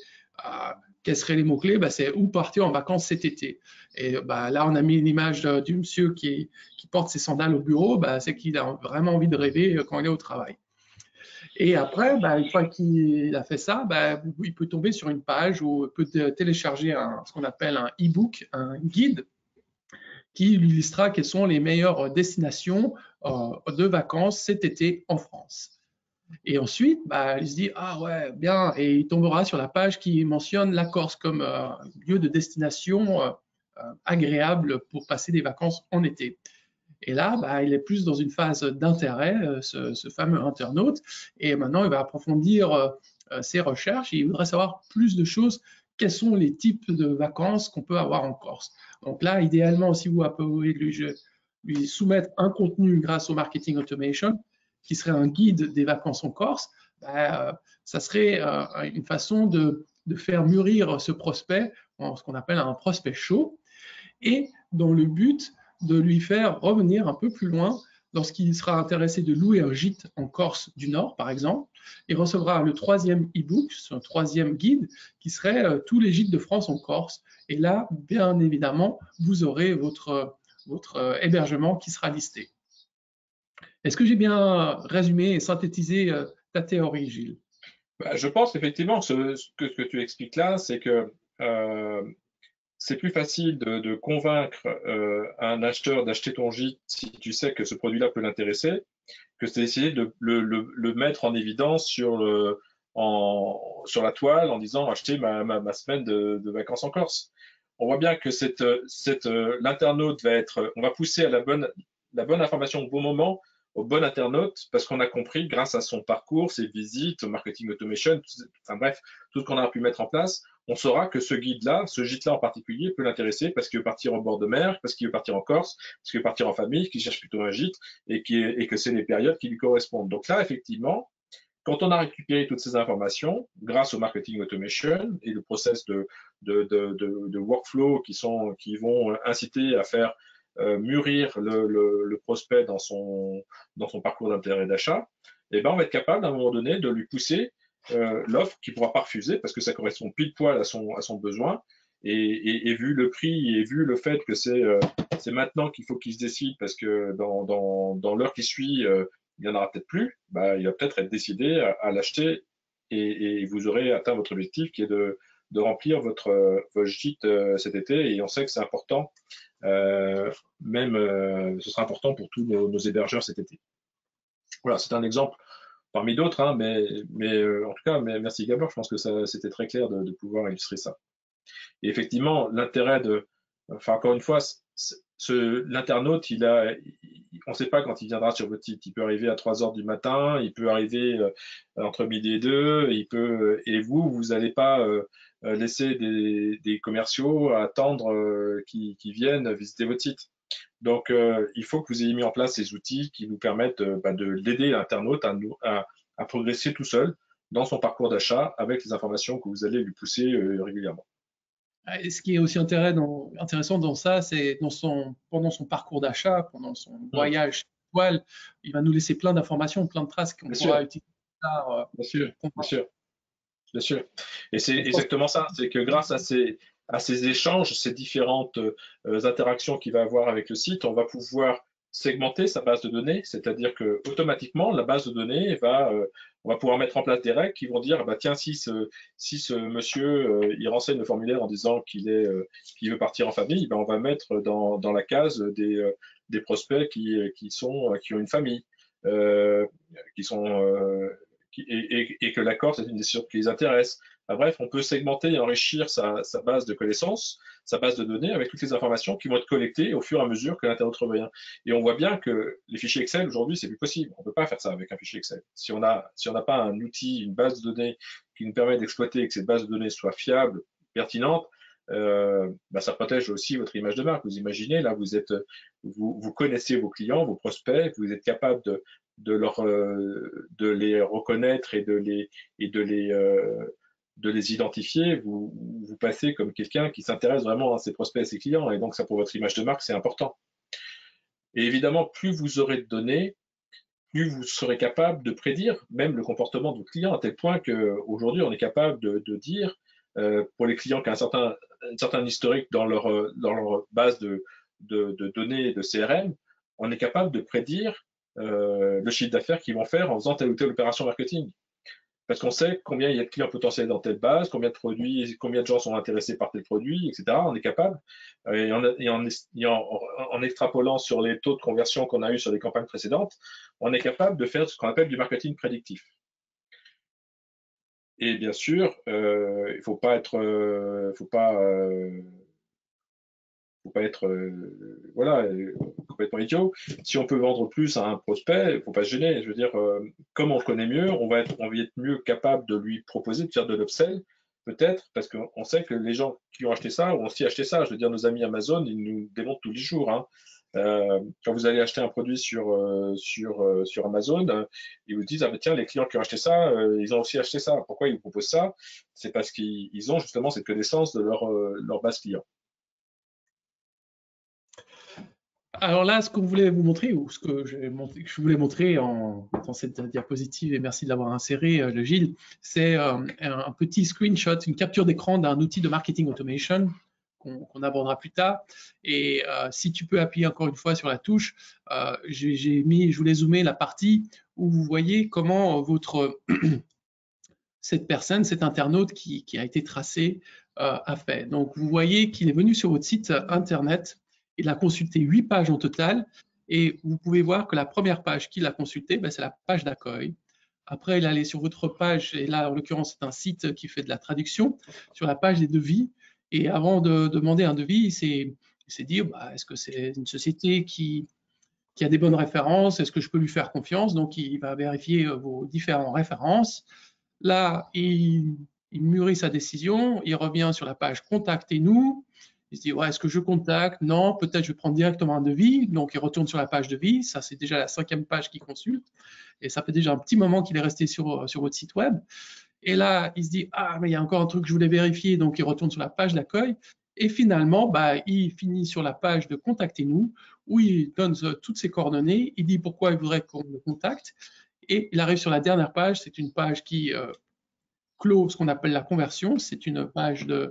quels seraient les mots-clés? C'est où partir en vacances cet été. Et là, on a mis une image du monsieur qui porte ses sandales au bureau. C'est qu'il a vraiment envie de rêver quand il est au travail. Et après, une fois qu'il a fait ça, il peut tomber sur une page où il peut télécharger ce qu'on appelle un e-book, un guide, qui lui listera quelles sont les meilleures destinations de vacances cet été en France. Et ensuite, il se dit « Ah ouais, bien », et il tombera sur la page qui mentionne la Corse comme lieu de destination agréable pour passer des vacances en été. Et là, bah, il est plus dans une phase d'intérêt, ce fameux internaute, et maintenant il va approfondir ses recherches et il voudrait savoir plus de choses. Quels sont les types de vacances qu'on peut avoir en Corse? Donc là, idéalement, si vous pouvez lui soumettre un contenu grâce au marketing automation, qui serait un guide des vacances en Corse, bah, ça serait une façon de faire mûrir ce prospect en ce qu'on appelle un prospect chaud, et dans le but de lui faire revenir un peu plus loin lorsqu'il sera intéressé de louer un gîte en Corse du Nord, par exemple. Il recevra le troisième e-book, un troisième guide, qui serait tous les gîtes de France en Corse. Et là, bien évidemment, vous aurez votre hébergement qui sera listé. Est-ce que j'ai bien résumé et synthétisé ta théorie, Gilles? Bah, je pense effectivement que ce que tu expliques là, c'est que c'est plus facile de convaincre un acheteur d'acheter ton gîte si tu sais que ce produit-là peut l'intéresser, que c'est d'essayer de le mettre en évidence sur la toile en disant acheter ma semaine de vacances en Corse. On voit bien que l'internaute on va pousser à la bonne information au bon moment, au bon internaute, parce qu'on a compris, grâce à son parcours, ses visites, au marketing automation, enfin bref, tout ce qu'on a pu mettre en place, on saura que ce guide-là, ce gîte-là en particulier, peut l'intéresser parce qu'il veut partir au bord de mer, parce qu'il veut partir en Corse, parce qu'il veut partir en famille, qu'il cherche plutôt un gîte et que c'est les périodes qui lui correspondent. Donc là, effectivement, quand on a récupéré toutes ces informations, grâce au marketing automation et le process de workflow qui vont inciter à faire mûrir le prospect dans son parcours d'intérêt d'achat, eh ben, on va être capable à un moment donné de lui pousser l'offre qu'il ne pourra pas refuser parce que ça correspond pile poil à son besoin. Et vu le prix et vu le fait que c'est maintenant qu'il faut qu'il se décide parce que dans l'heure qui suit, il n'y en aura peut-être plus, bah, il va peut-être être décidé à l'acheter et vous aurez atteint votre objectif qui est de remplir votre gîte cet été. Et on sait que c'est important, ce sera important pour tous nos hébergeurs cet été. Voilà, c'est un exemple parmi d'autres, hein, mais en tout cas, merci Gabor, je pense que c'était très clair de pouvoir illustrer ça. Et effectivement, l'intérêt enfin encore une fois, l'internaute, on ne sait pas quand il viendra sur votre site. Il peut arriver à 3 heures du matin, il peut arriver entre midi et 2, et vous n'allez pas laisser des commerciaux attendre qui viennent visiter votre site. Donc, il faut que vous ayez mis en place ces outils qui vous permettent de l'aider l'internaute à progresser tout seul dans son parcours d'achat avec les informations que vous allez lui pousser régulièrement. Et ce qui est aussi intéressant dans ça, c'est pendant son parcours d'achat, pendant son voyage toile, il va nous laisser plein d'informations, plein de traces qu'on pourra utiliser plus tard. Bien sûr, bien sûr, bien sûr. Et c'est exactement ça, c'est que grâce à ces échanges, ces différentes interactions qu'il va avoir avec le site, on va pouvoir segmenter sa base de données, c'est-à-dire que automatiquement la base de données on va pouvoir mettre en place des règles qui vont dire bah tiens si ce monsieur il renseigne le formulaire en disant qu'il veut partir en famille, ben on va mettre dans la case des prospects qui ont une famille, qui sont et que l'accord c'est une décision qui les intéresse. Bref, on peut segmenter et enrichir sa base de connaissances, sa base de données avec toutes les informations qui vont être collectées au fur et à mesure que l'internaute revient. Et on voit bien que les fichiers Excel aujourd'hui, c'est plus possible. On ne peut pas faire ça avec un fichier Excel. Si on n'a pas un outil, une base de données qui nous permet d'exploiter et que cette base de données soit fiable, pertinente, ça protège aussi votre image de marque. Vous imaginez, là, vous connaissez vos clients, vos prospects, vous êtes capable de les reconnaître et de les identifier, vous passez comme quelqu'un qui s'intéresse vraiment à ses prospects et ses clients, et donc ça pour votre image de marque, c'est important. Et évidemment, plus vous aurez de données, plus vous serez capable de prédire même le comportement de vos clients, à tel point qu'aujourd'hui, on est capable de dire, pour les clients qui ont un certain historique dans leur base de données de CRM, on est capable de prédire le chiffre d'affaires qu'ils vont faire en faisant telle ou telle opération marketing. Parce qu'on sait combien il y a de clients potentiels dans telle base, combien de produits, combien de gens sont intéressés par tel produit, etc. On est capable, et en extrapolant sur les taux de conversion qu'on a eu sur les campagnes précédentes, on est capable de faire ce qu'on appelle du marketing prédictif. Et bien sûr, il ne faut pas faut pas être voilà, complètement idiot. Si on peut vendre plus à un prospect, il faut pas se gêner. Je veux dire, comme on le connaît mieux, on va être mieux capable de lui proposer de faire de l'upsell, peut-être, parce qu'on sait que les gens qui ont acheté ça ont aussi acheté ça. Je veux dire, nos amis Amazon, ils nous démontrent tous les jours, hein. Quand vous allez acheter un produit sur Amazon, ils vous disent, ah ben tiens, les clients qui ont acheté ça, ils ont aussi acheté ça. Pourquoi ils vous proposent ça? C'est parce qu'ils ont justement cette connaissance de leur base client. Alors là, ce qu'on voulait vous montrer, ou ce que je voulais montrer dans cette diapositive, et merci de l'avoir inséré, le Gilles, c'est un petit screenshot, une capture d'écran d'un outil de marketing automation qu'on abordera plus tard. Et si tu peux appuyer encore une fois sur la touche, je voulais zoomer la partie où vous voyez comment cette personne, cet internaute qui a été tracé, a fait. Donc, vous voyez qu'il est venu sur votre site internet. Il a consulté 8 pages en total et vous pouvez voir que la première page qu'il a consultée, c'est la page d'accueil. Après, il est allé sur votre page, et là, en l'occurrence, c'est un site qui fait de la traduction, sur la page des devis. Et avant de demander un devis, il s'est dit, est-ce que c'est une société qui a des bonnes références? Est-ce que je peux lui faire confiance? Donc, il va vérifier vos différentes références. Là, il mûrit sa décision, il revient sur la page « Contactez-nous ». Il se dit, ouais, est-ce que je contacte? Non, peut-être je vais prendre directement un devis. Donc, il retourne sur la page devis. Ça, c'est déjà la 5e page qu'il consulte. Et ça fait déjà un petit moment qu'il est resté sur votre site web. Et là, il se dit, ah, mais il y a encore un truc que je voulais vérifier. Donc, il retourne sur la page d'accueil. Et finalement, il finit sur la page de « Contactez-nous » où il donne toutes ses coordonnées. Il dit pourquoi il voudrait qu'on le contacte. Et il arrive sur la dernière page. C'est une page qui clôt ce qu'on appelle la conversion. C'est une page de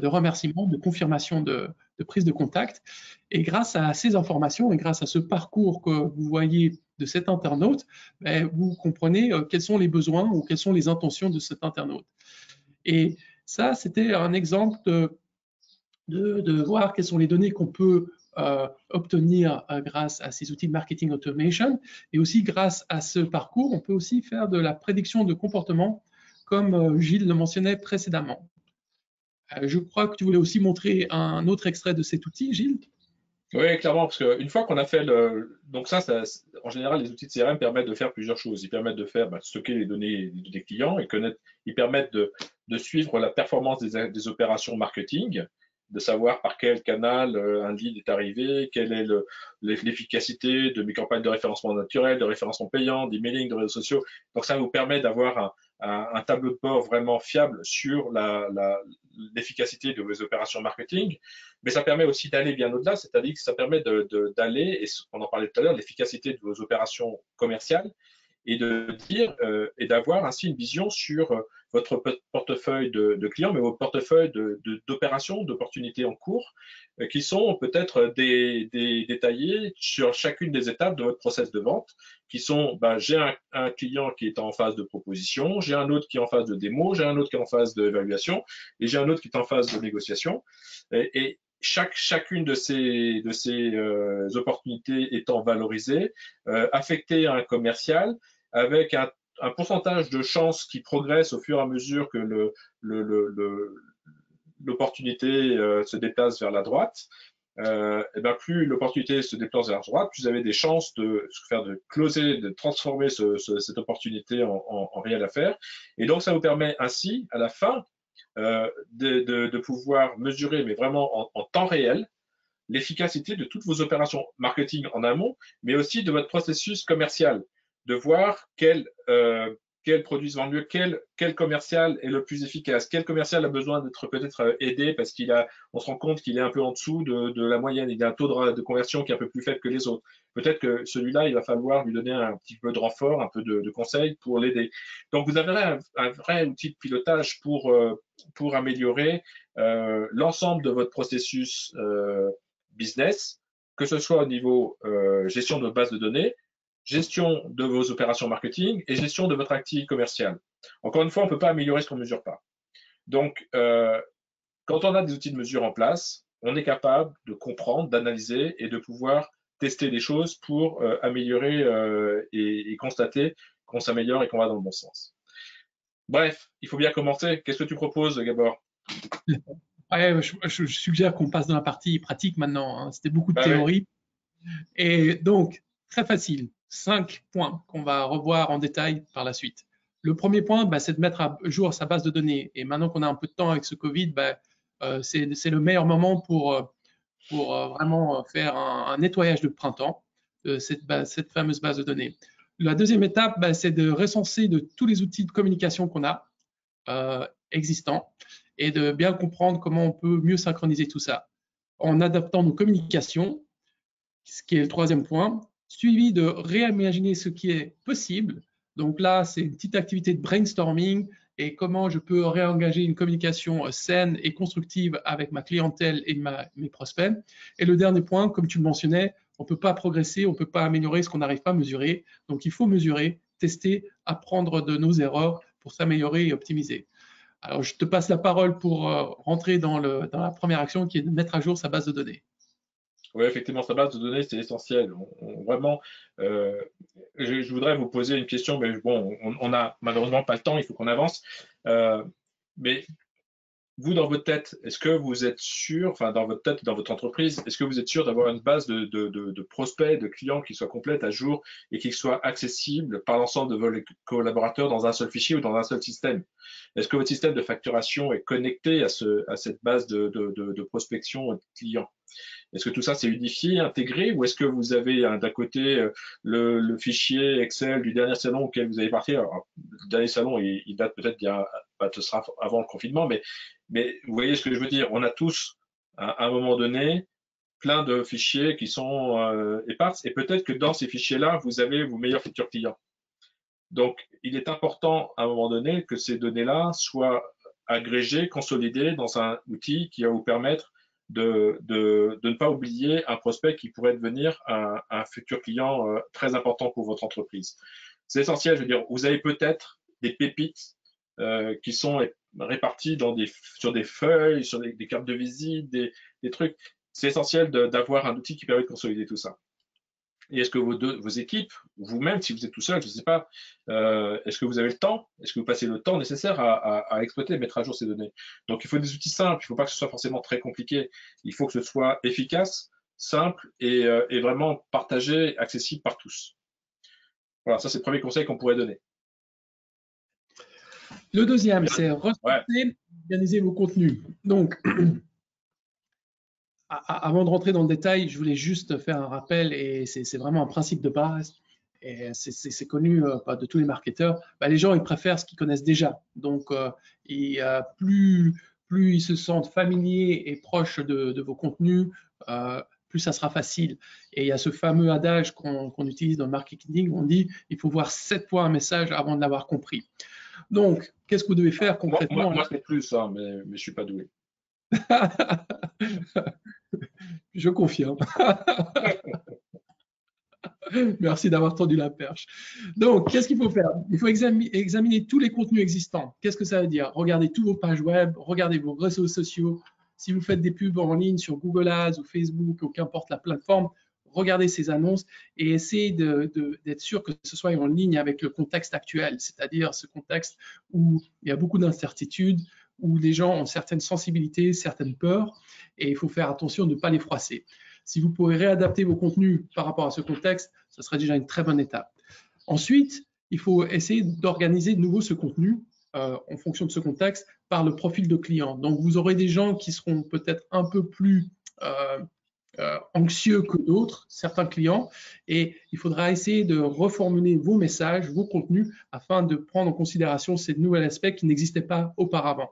remerciement, de confirmation de prise de contact. Et grâce à ces informations et grâce à ce parcours que vous voyez de cet internaute, vous comprenez quels sont les besoins ou quelles sont les intentions de cet internaute. Et ça, c'était un exemple de voir quelles sont les données qu'on peut obtenir grâce à ces outils de marketing automation. Et aussi, grâce à ce parcours, on peut aussi faire de la prédiction de comportement, comme Gilles le mentionnait précédemment. Je crois que tu voulais aussi montrer un autre extrait de cet outil, Gilles. Oui, clairement, parce qu'une fois qu'on a fait donc ça, en général, les outils de CRM permettent de faire plusieurs choses. Ils permettent de faire stocker les données des clients et ils permettent de suivre la performance des opérations marketing, de savoir par quel canal un lead est arrivé, quelle est l'efficacité de mes campagnes de référencement naturel, de référencement payant, d'emailing, de réseaux sociaux. Donc ça vous permet d'avoir un tableau de bord vraiment fiable sur l'efficacité de vos opérations marketing, mais ça permet aussi d'aller bien au-delà, c'est-à-dire que ça permet d'aller, et on en parlait tout à l'heure, l'efficacité de vos opérations commerciales, et de dire et d'avoir ainsi une vision sur votre portefeuille de clients, mais vos portefeuilles d'opérations, d'opportunités en cours, qui sont peut-être détaillés sur chacune des étapes de votre process de vente, qui sont, j'ai un client qui est en phase de proposition, j'ai un autre qui est en phase de démo, j'ai un autre qui est en phase d'évaluation, et j'ai un autre qui est en phase de négociation. Et chacune de ces opportunités étant valorisée, affectée à un commercial, avec un pourcentage de chances qui progresse au fur et à mesure que l'opportunité se déplace vers la droite. Et plus l'opportunité se déplace vers la droite, plus vous avez des chances de closer, de transformer cette opportunité en réelle affaire. Et donc, ça vous permet ainsi, à la fin, de pouvoir mesurer, mais vraiment en temps réel, l'efficacité de toutes vos opérations marketing en amont, mais aussi de votre processus commercial, de voir quel produit se vend mieux, quel commercial est le plus efficace, quel commercial a besoin d'être peut-être aidé parce on se rend compte qu'il est un peu en dessous de la moyenne, il a un taux de conversion qui est un peu plus faible que les autres. Peut-être que celui-là, il va falloir lui donner un petit peu de renfort, un peu de conseil pour l'aider. Donc, vous avez un vrai outil de pilotage pour améliorer l'ensemble de votre processus business, que ce soit au niveau gestion de votre base de données, gestion de vos opérations marketing et gestion de votre activité commerciale. Encore une fois, on ne peut pas améliorer ce qu'on ne mesure pas. Donc, quand on a des outils de mesure en place, on est capable de comprendre, d'analyser et de pouvoir tester des choses pour améliorer et constater qu'on s'améliore et qu'on va dans le bon sens. Bref, il faut bien commencer. Qu'est-ce que tu proposes, Gabor? Ouais, je suggère qu'on passe dans la partie pratique maintenant, hein. C'était beaucoup de Bah ouais. théorie. Et donc, très facile, 5 points qu'on va revoir en détail par la suite. Le premier point, bah, c'est de mettre à jour sa base de données. Et maintenant qu'on a un peu de temps avec ce Covid, bah, c'est le meilleur moment pour vraiment faire un nettoyage de printemps de cette fameuse base de données. La deuxième étape, bah, c'est de recenser de tous les outils de communication qu'on a existants et de bien comprendre comment on peut mieux synchroniser tout ça en adaptant nos communications, ce qui est le troisième point, suivi de réimaginer ce qui est possible. Donc là, c'est une petite activité de brainstorming et comment je peux réengager une communication saine et constructive avec ma clientèle et mes prospects. Et le dernier point, comme tu le mentionnais, on ne peut pas progresser, on ne peut pas améliorer ce qu'on n'arrive pas à mesurer. Donc il faut mesurer, tester, apprendre de nos erreurs pour s'améliorer et optimiser. Alors je te passe la parole pour rentrer dans la première action qui est de mettre à jour sa base de données. Oui, effectivement, sa base de données, c'est essentiel. Vraiment, je voudrais vous poser une question, mais bon, on n'a malheureusement pas le temps, il faut qu'on avance. Mais vous, dans votre tête, est-ce que vous êtes sûr, enfin dans votre tête, dans votre entreprise, est-ce que vous êtes sûr d'avoir une base de prospects, de clients qui soit complète, à jour et qui soit accessible par l'ensemble de vos collaborateurs dans un seul fichier ou dans un seul système? Est-ce que votre système de facturation est connecté à cette base de prospection de clients? Est-ce que tout ça c'est unifié, intégré, ou est-ce que vous avez d'un côté le fichier Excel du dernier salon auquel vous avez parti? Alors, le dernier salon, il date peut-être ce sera avant le confinement, mais vous voyez ce que je veux dire. On a tous, à un moment donné, plein de fichiers qui sont épars, et peut-être que dans ces fichiers-là, vous avez vos meilleurs futurs clients. Donc, il est important à un moment donné que ces données-là soient agrégées, consolidées dans un outil qui va vous permettre de ne pas oublier un prospect qui pourrait devenir un futur client très important pour votre entreprise. C'est essentiel, je veux dire, vous avez peut-être des pépites qui sont réparties sur des feuilles, sur des cartes de visite, des trucs. C'est essentiel d'avoir un outil qui permet de consolider tout ça. Et est-ce que vos équipes, vous-même, si vous êtes tout seul, je ne sais pas, est-ce que vous avez le temps? Est-ce que vous passez le temps nécessaire à exploiter et mettre à jour ces données? Donc, il faut des outils simples. Il ne faut pas que ce soit forcément très compliqué. Il faut que ce soit efficace, simple et vraiment partagé, accessible par tous. Voilà, ça, c'est le premier conseil qu'on pourrait donner. Le deuxième, c'est recenser, organiser vos contenus. Donc, avant de rentrer dans le détail, je voulais juste faire un rappel, et c'est vraiment un principe de base, et c'est connu de tous les marketeurs. Bah, les gens, ils préfèrent ce qu'ils connaissent déjà. Donc, plus ils se sentent familiers et proches de vos contenus, plus ça sera facile. Et il y a ce fameux adage qu'on utilise dans le marketing, on dit il faut voir 7 fois un message avant de l'avoir compris. Donc, qu'est-ce que vous devez faire concrètement? Moi c'est plus ça, mais je ne suis pas doué. Je confirme. Merci d'avoir tendu la perche. Donc, qu'est-ce qu'il faut faire? Il faut examiner tous les contenus existants. Qu'est-ce que ça veut dire? Regardez tous vos pages web, regardez vos réseaux sociaux. Si vous faites des pubs en ligne sur Google Ads ou Facebook ou qu'importe la plateforme, regardez ces annonces et essayez d'être sûr que ce soit en ligne avec le contexte actuel, c'est-à-dire ce contexte où il y a beaucoup d'incertitudes, où les gens ont certaines sensibilités, certaines peurs, et il faut faire attention de ne pas les froisser. Si vous pouvez réadapter vos contenus par rapport à ce contexte, ce serait déjà une très bonne étape. Ensuite, il faut essayer d'organiser de nouveau ce contenu en fonction de ce contexte par le profil de client. Donc, vous aurez des gens qui seront peut-être un peu plus anxieux que d'autres, certains clients, et il faudra essayer de reformuler vos messages, vos contenus, afin de prendre en considération ces nouveaux aspects qui n'existaient pas auparavant.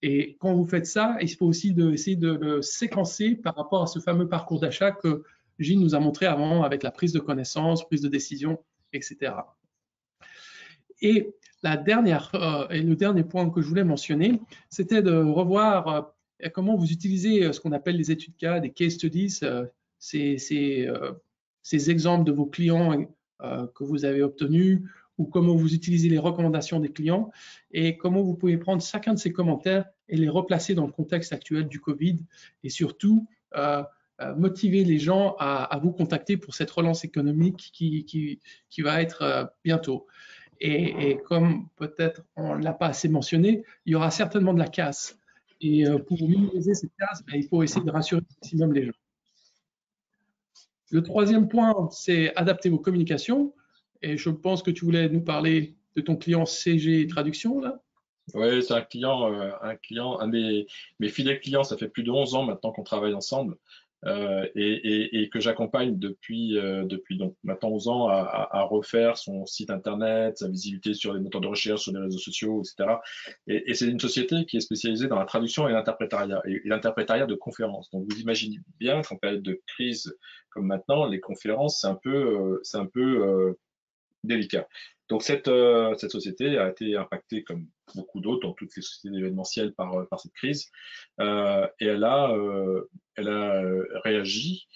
Et quand vous faiêtre ça, il faut aussi essayer de le séquencer par rapport à ce fameux parcours d'achat que Gilles nous a montré avant avec la prise de connaissance, prise de décision, etc. Et le dernier point que je voulais mentionner, c'était de revoir comment vous utilisez ce qu'on appelle les études cas, des case studies, ces exemples de vos clients que vous avez obtenus, ou comment vous utilisez les recommandations des clients, et comment vous pouvez prendre chacun de ces commentaires et les replacer dans le contexte actuel du Covid, et surtout motiver les gens à vous contacter pour cette relance économique qui va être bientôt. Et comme peut-être on ne l'a pas assez mentionné, il y aura certainement de la casse. Et pour minimiser cette casse, il faut essayer de rassurer au maximum les gens. Le troisième point, c'est adapter vos communications. Et je pense que tu voulais nous parler de ton client CG Traduction, là. Oui, c'est un de mes fidèles clients. Ça fait plus de 11 ans maintenant qu'on travaille ensemble et que j'accompagne depuis donc maintenant 11 ans à refaire son site internet, sa visibilité sur les moteurs de recherche, sur les réseaux sociaux, etc. Et c'est une société qui est spécialisée dans la traduction et l'interprétariat, et l'interprétariat de conférences. Donc vous imaginez bien qu'en période de crise comme maintenant, les conférences, c'est un peu délicat. Donc cette société a été impactée comme beaucoup d'autres dans toutes les sociétés événementielles par cette crise et elle a réagi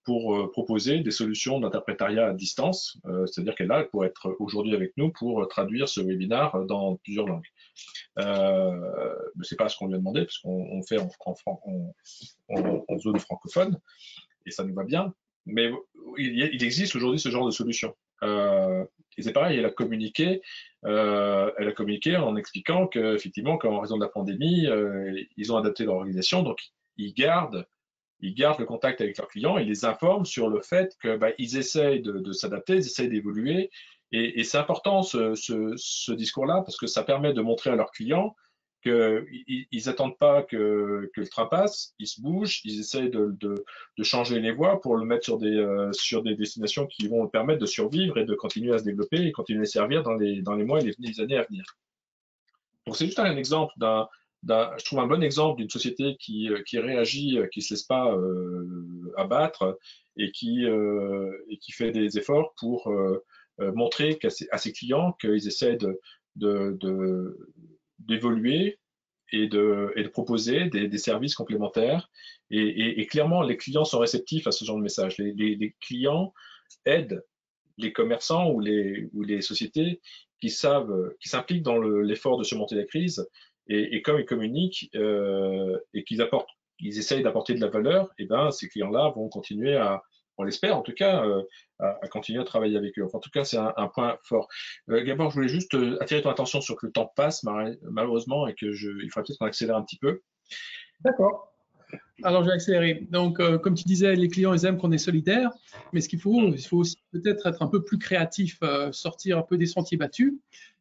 pour proposer des solutions d'interprétariat à distance, c'est-à-dire qu'elle est là pour être aujourd'hui avec nous pour traduire ce webinaire dans plusieurs langues. C'est pas ce qu'on lui a demandé parce qu'on fait en zone francophone et ça nous va bien, mais il existe aujourd'hui ce genre de solution. Et c'est pareil, elle a communiqué en expliquant qu'effectivement, qu'en raison de la pandémie, ils ont adapté leur organisation, donc ils gardent le contact avec leurs clients, ils les informent sur le fait qu'ils essayent de s'adapter, ils essayent d'évoluer, et c'est important ce discours-là parce que ça permet de montrer à leurs clients qu'ils n'attendent pas que le train passe, ils se bougent, ils essayent de changer les voies pour le mettre sur des destinations qui vont permettre de survivre et de continuer à se développer et continuer à servir dans les mois et les années à venir. Donc c'est juste un exemple je trouve un bon exemple d'une société qui réagit, qui se laisse pas abattre et qui fait des efforts pour montrer à ses clients qu'ils essaient d'évoluer et de proposer des services complémentaires. Et clairement, les clients sont réceptifs à ce genre de message. Les clients aident les commerçants ou les sociétés qui s'impliquent dans l'effort de surmonter la crise. Et comme ils communiquent et qu'ils essayent d'apporter de la valeur, et ben ces clients-là vont continuer on l'espère en tout cas, à continuer à travailler avec eux. Enfin, en tout cas, c'est un point fort. Gabor, je voulais juste attirer ton attention sur que le temps passe malheureusement et il faudrait peut-être qu'on accélère un petit peu. D'accord. Alors, je vais accélérer. Donc, comme tu disais, les clients, ils aiment qu'on est solidaire, mais il faut aussi peut-être être un peu plus créatif, sortir un peu des sentiers battus.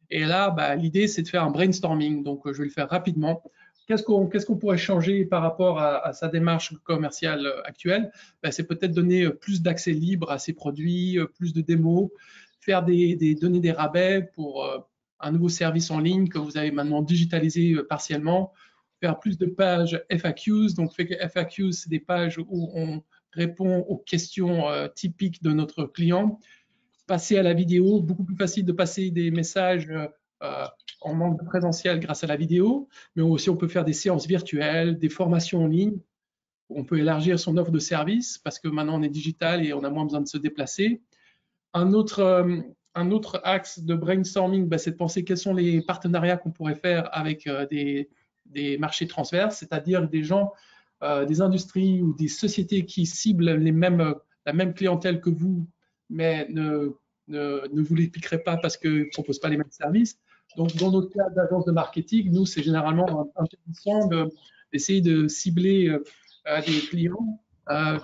Et là, l'idée, c'est de faire un brainstorming. Donc, je vais le faire rapidement. Qu'est-ce qu'on pourrait changer par rapport à sa démarche commerciale actuelle? C'est peut-être donner plus d'accès libre à ses produits, plus de démos, donner des rabais pour un nouveau service en ligne que vous avez maintenant digitalisé partiellement, faire plus de pages FAQs. Donc, FAQs, c'est des pages où on répond aux questions typiques de notre client. Passer à la vidéo, beaucoup plus facile de passer des messages en manque de présentiel grâce à la vidéo, mais aussi on peut faire des séances virtuelles, des formations en ligne. On peut élargir son offre de service parce que maintenant on est digital et on a moins besoin de se déplacer. Un autre axe de brainstorming, c'est de penser quels sont les partenariats qu'on pourrait faire avec des marchés transverses, c'est-à-dire des gens, des industries ou des sociétés qui ciblent la même clientèle que vous, mais ne vous les piquerait pas parce qu'ils ne proposent pas les mêmes services. Donc, dans notre cas d'agence de marketing, nous, c'est généralement intéressant d'essayer de cibler des clients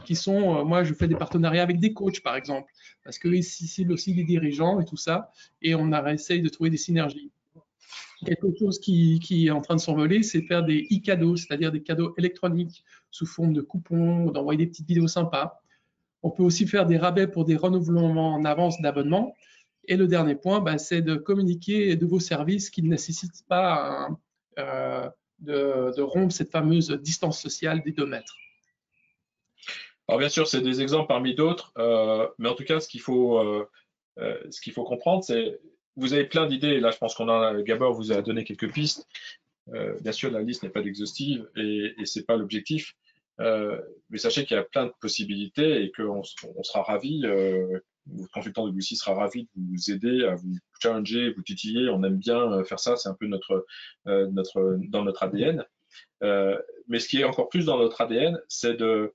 qui sont, moi, je fais des partenariats avec des coachs, par exemple, parce qu'ils ciblent aussi les dirigeants et tout ça, et on essaye de trouver des synergies. Quelque chose qui est en train de s'envoler, c'est faire des e-cadeaux, c'est-à-dire des cadeaux électroniques sous forme de coupons, d'envoyer des petites vidéos sympas. On peut aussi faire des rabais pour des renouvellements en avance d'abonnement. Et le dernier point, c'est de communiquer de vos services qui ne nécessitent pas de rompre cette fameuse distance sociale des 2 mètres. Alors bien sûr, c'est des exemples parmi d'autres, mais en tout cas, ce qu'il faut comprendre, c'est vous avez plein d'idées. Là, je pense Gabor vous a donné quelques pistes. Bien sûr, la liste n'est pas exhaustive et c'est pas l'objectif. Mais sachez qu'il y a plein de possibilités et qu'on sera ravis, le consultant de Boussi sera ravi de vous aider, à vous challenger, vous titiller. On aime bien faire ça, c'est un peu dans notre ADN. Mais ce qui est encore plus dans notre ADN, c'est de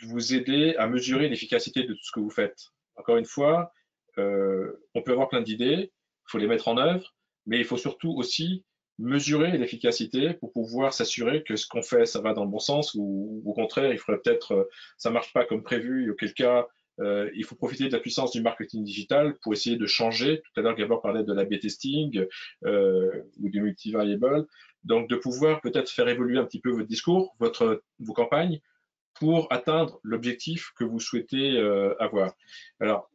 vous aider à mesurer l'efficacité de tout ce que vous faites. Encore une fois, on peut avoir plein d'idées, il faut les mettre en œuvre, mais il faut surtout aussi mesurer l'efficacité pour pouvoir s'assurer que ce qu'on fait, ça va dans le bon sens ou au contraire, il faudrait peut-être, ça marche pas comme prévu, auquel cas, il faut profiter de la puissance du marketing digital pour essayer de changer. Tout à l'heure, Gabor parlait de l'A/B testing ou du multivariable. Donc, de pouvoir peut-être faire évoluer un petit peu votre discours, vos campagnes, pour atteindre l'objectif que vous souhaitez avoir. Alors,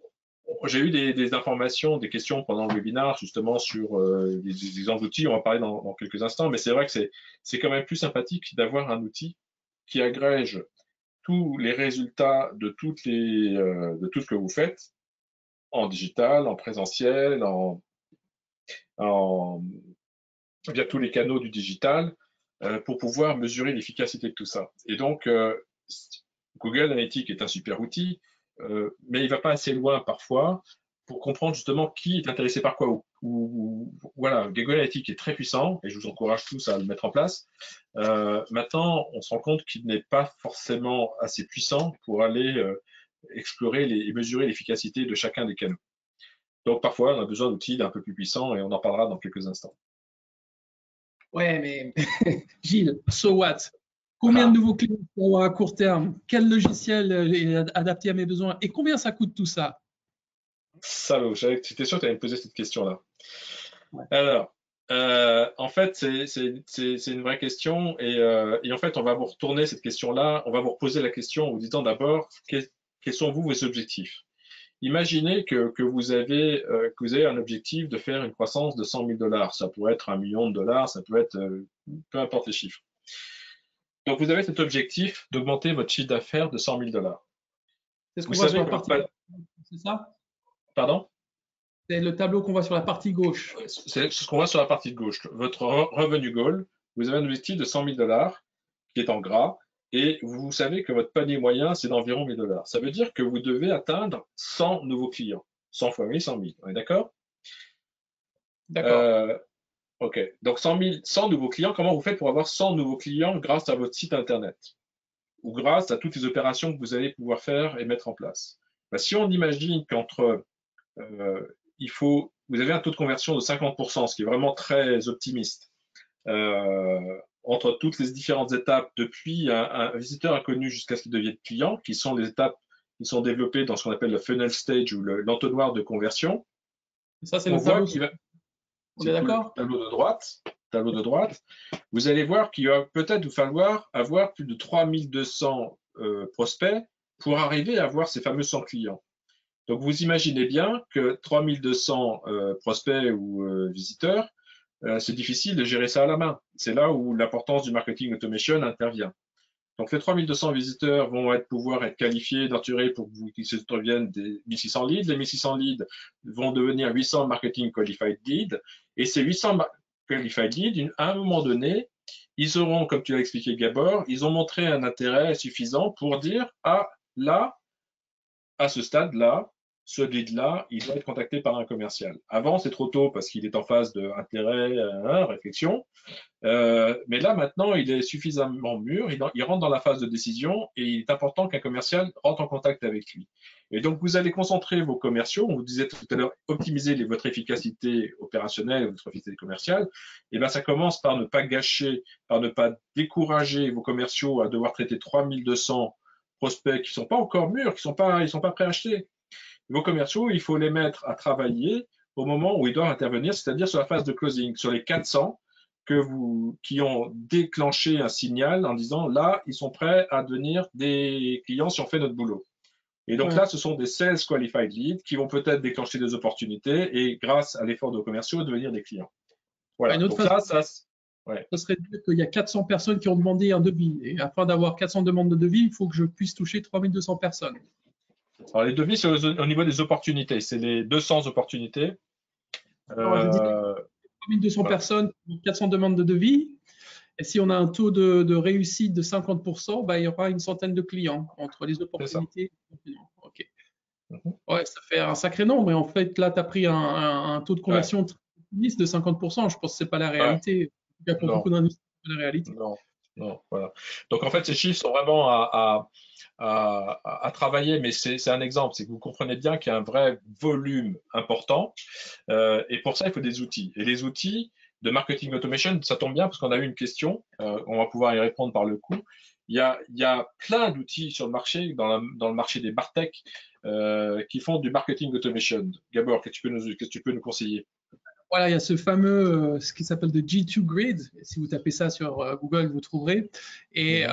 j'ai eu des informations, des questions pendant le webinaire, justement, sur des exemples d'outils. On va parler dans quelques instants, mais c'est vrai que c'est quand même plus sympathique d'avoir un outil qui agrège tous les résultats de tout ce que vous faites en digital, en présentiel, via tous les canaux du digital, pour pouvoir mesurer l'efficacité de tout ça. Et donc, Google Analytics est un super outil, mais il ne va pas assez loin parfois pour comprendre justement qui est intéressé par quoi. Voilà, Google Analytics est très puissant et je vous encourage tous à le mettre en place. Maintenant, on se rend compte qu'il n'est pas forcément assez puissant pour aller explorer et mesurer l'efficacité de chacun des canaux. Donc parfois, on a besoin d'outils un peu plus puissants et on en parlera dans quelques instants. Ouais, mais Gilles, so what? Combien de nouveaux clients pour avoir à court terme? Quel logiciel est adapté à mes besoins? Et combien ça coûte tout ça? Salaud, j'étais sûr que tu allais me poser cette question-là. Ouais. Alors, en fait, c'est une vraie question et en fait, on va vous retourner cette question-là. On va vous reposer la question en vous disant d'abord, quels sont vos objectifs? Imaginez que vous avez un objectif de faire une croissance de 100 000 $. Ça pourrait être 1 million de $, ça peut être peu importe les chiffres. Donc, vous avez cet objectif d'augmenter votre chiffre d'affaires de 100 000 $. C'est ce qu'on voit sur la partie gauche, c'est ça? Pardon? C'est le tableau qu'on voit sur la partie gauche. C'est ce qu'on voit sur la partie de gauche. Votre revenu goal, vous avez un objectif de 100 000 $ qui est en gras et vous savez que votre panier moyen, c'est d'environ 1 000 $. Ça veut dire que vous devez atteindre 100 nouveaux clients. 100 fois 1000, 100 000. On est d'accord? D'accord. OK. Donc 100 nouveaux clients, comment vous faites pour avoir 100 nouveaux clients grâce à votre site Internet ou grâce à toutes les opérations que vous allez pouvoir faire et mettre en place? Ben, si on imagine qu'entre vous avez un taux de conversion de 50%, ce qui est vraiment très optimiste, entre toutes les différentes étapes, depuis un visiteur inconnu jusqu'à ce qu'il devienne client, qui sont les étapes qui sont développées dans ce qu'on appelle le funnel stage ou l'entonnoir de conversion. Ça, c'est le tableau. On est d'accord? Tableau de droite. Vous allez voir qu'il va peut-être vous falloir avoir plus de 3200 prospects pour arriver à avoir ces fameux 100 clients. Donc, vous imaginez bien que 3200 prospects ou visiteurs, c'est difficile de gérer ça à la main. C'est là où l'importance du marketing automation intervient. Donc, les 3200 visiteurs vont pouvoir être qualifiés, nurturés pour qu'ils se deviennent des 1600 leads. Les 1600 leads vont devenir 800 marketing qualified leads. Et ces 800 qualified leads, à un moment donné, ils auront, comme tu l'as expliqué Gabor, ils ont montré un intérêt suffisant pour dire, ah, là, à ce stade-là, ce lead-là, il doit être contacté par un commercial. Avant, c'est trop tôt parce qu'il est en phase d'intérêt, réflexion. Mais là, maintenant, il est suffisamment mûr, il rentre dans la phase de décision et il est important qu'un commercial rentre en contact avec lui. Et donc, vous allez concentrer vos commerciaux. On vous disait tout à l'heure, optimiser votre efficacité opérationnelle, votre efficacité commerciale. Et bien, ça commence par ne pas gâcher, par ne pas décourager vos commerciaux à devoir traiter 3200 prospects qui ne sont pas encore mûrs, qui ils sont pas prêts à acheter. Vos commerciaux, il faut les mettre à travailler au moment où ils doivent intervenir, c'est-à-dire sur la phase de closing, sur les 400 qui ont déclenché un signal en disant là, ils sont prêts à devenir des clients si on fait notre boulot. Et donc là, ce sont des sales qualified leads qui vont peut-être déclencher des opportunités et grâce à l'effort de vos commerciaux, devenir des clients. Voilà. Donc ça serait de dire qu'il y a 400 personnes qui ont demandé un devis. Et afin d'avoir 400 demandes de devis, il faut que je puisse toucher 3200 personnes. Alors, les devis, c'est au niveau des opportunités. C'est les 200 opportunités. Je dis 3200 personnes, 400 demandes de devis. Et si on a un taux de réussite de 50%, bah, il y aura une centaine de clients entre les opportunités et les clients. OK. Ouais, ça fait un sacré nombre. Et en fait, là, tu as pris un taux de conversion de 50%. Je pense que ce n'est pas la réalité. En tout cas, pour beaucoup d'industries, c'est pas la réalité. Non, voilà. Donc, en fait, ces chiffres sont vraiment à travailler, mais c'est un exemple. C'est que vous comprenez bien qu'il y a un vrai volume important. Et pour ça, il faut des outils. Et les outils, de marketing automation. Ça tombe bien parce qu'on a eu une question, on va pouvoir y répondre par le coup. Il y a plein d'outils sur le marché, dans le marché des bartech, qui font du marketing automation. Gabor, qu'est-ce que tu peux nous conseiller? Voilà, il y a ce fameux, ce qui s'appelle de G2 Grid. Si vous tapez ça sur Google, vous trouverez. Et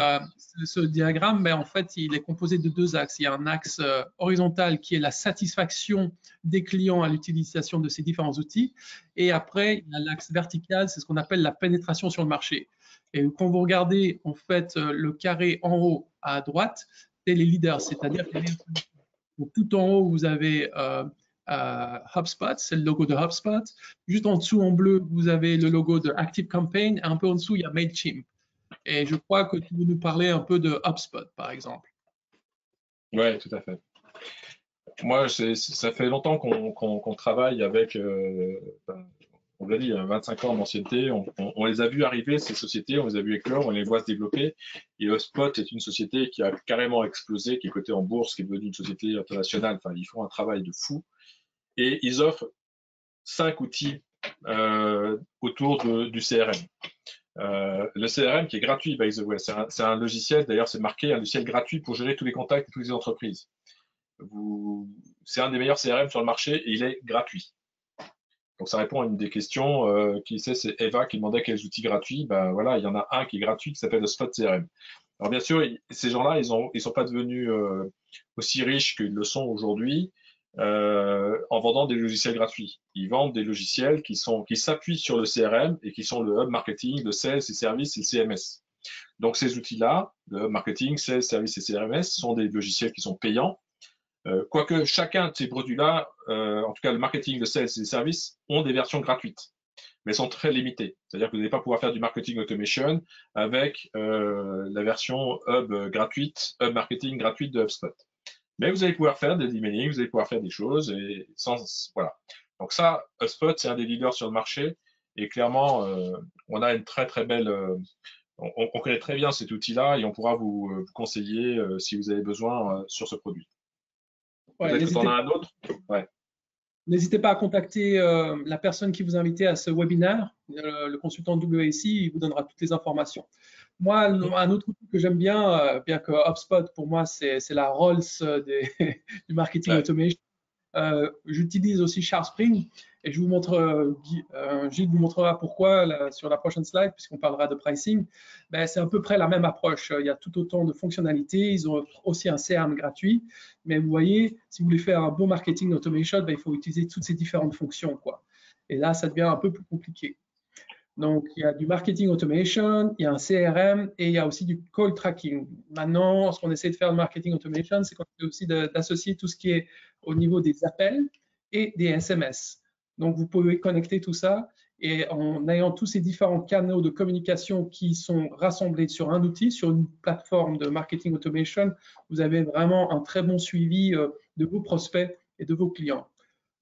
ce diagramme, ben, en fait, il est composé de deux axes. Il y a un axe horizontal qui est la satisfaction des clients à l'utilisation de ces différents outils. Et après, il y a l'axe vertical, c'est ce qu'on appelle la pénétration sur le marché. Et quand vous regardez, en fait, le carré en haut à droite, c'est les leaders, c'est-à-dire que tout en haut, vous avez HubSpot, c'est le logo de HubSpot. Juste en dessous, en bleu, vous avez le logo de ActiveCampaign. Un peu en dessous, il y a Mailchimp. Et je crois que tu veux nous parler un peu de HubSpot, par exemple. Oui, tout à fait. Moi, ça fait longtemps qu'on travaille avec, on l'a dit, 25 ans d'ancienneté. On les a vus arriver, ces sociétés, on les a vus éclore, on les voit se développer. Et HubSpot est une société qui a carrément explosé, qui est cotée en bourse, qui est devenue une société internationale. Enfin, ils font un travail de fou. Et ils offrent 5 outils autour du CRM. Le CRM qui est gratuit, by the way, c'est un logiciel, d'ailleurs c'est marqué, un logiciel gratuit pour gérer tous les contacts de toutes les entreprises. C'est un des meilleurs CRM sur le marché et il est gratuit. Donc ça répond à une des questions. Qui sait, c'est Eva qui demandait quels outils gratuits. Ben voilà, il y en a un qui est gratuit qui s'appelle le Spot CRM. Alors bien sûr, ces gens-là, ils sont pas devenus aussi riches qu'ils le sont aujourd'hui en vendant des logiciels gratuits. Ils vendent des logiciels qui s'appuient sur le CRM et qui sont le hub marketing, le sales, les services et le CMS. Donc ces outils-là, le hub marketing, sales, services et CMS, sont des logiciels qui sont payants. Quoique chacun de ces produits-là, en tout cas le marketing, le sales et les services, ont des versions gratuites, mais sont très limitées. C'est-à-dire que vous n'allez pas pouvoir faire du marketing automation avec la version hub gratuite, hub marketing gratuite de HubSpot. Mais vous allez pouvoir faire des emailing, vous allez pouvoir faire des choses et voilà. Donc ça, HubSpot, c'est un des leaders sur le marché et clairement, on a une très très belle, on connaît très bien cet outil-là et on pourra vous conseiller si vous avez besoin sur ce produit. Ouais, peut-être que tu en as un autre. Ouais. N'hésitez pas à contacter la personne qui vous a invité à ce webinaire, le consultant WSI, il vous donnera toutes les informations. Moi, un autre outil que j'aime bien, bien que HubSpot, pour moi, c'est la Rolls du marketing automation. J'utilise aussi SharpSpring et je vous montre, Gilles vous montrera pourquoi sur la prochaine slide, puisqu'on parlera de pricing. Ben, c'est à peu près la même approche. Il y a tout autant de fonctionnalités. Ils ont aussi un CRM gratuit. Mais vous voyez, si vous voulez faire un bon marketing automation, ben, il faut utiliser toutes ces différentes fonctions, quoi. Et là, ça devient un peu plus compliqué. Donc, il y a du marketing automation, il y a un CRM et il y a aussi du call tracking. Maintenant, ce qu'on essaie de faire le marketing automation, c'est qu'on essaie aussi d'associer tout ce qui est au niveau des appels et des SMS. Donc, vous pouvez connecter tout ça et en ayant tous ces différents canaux de communication qui sont rassemblés sur un outil, sur une plateforme de marketing automation, vous avez vraiment un très bon suivi de vos prospects et de vos clients,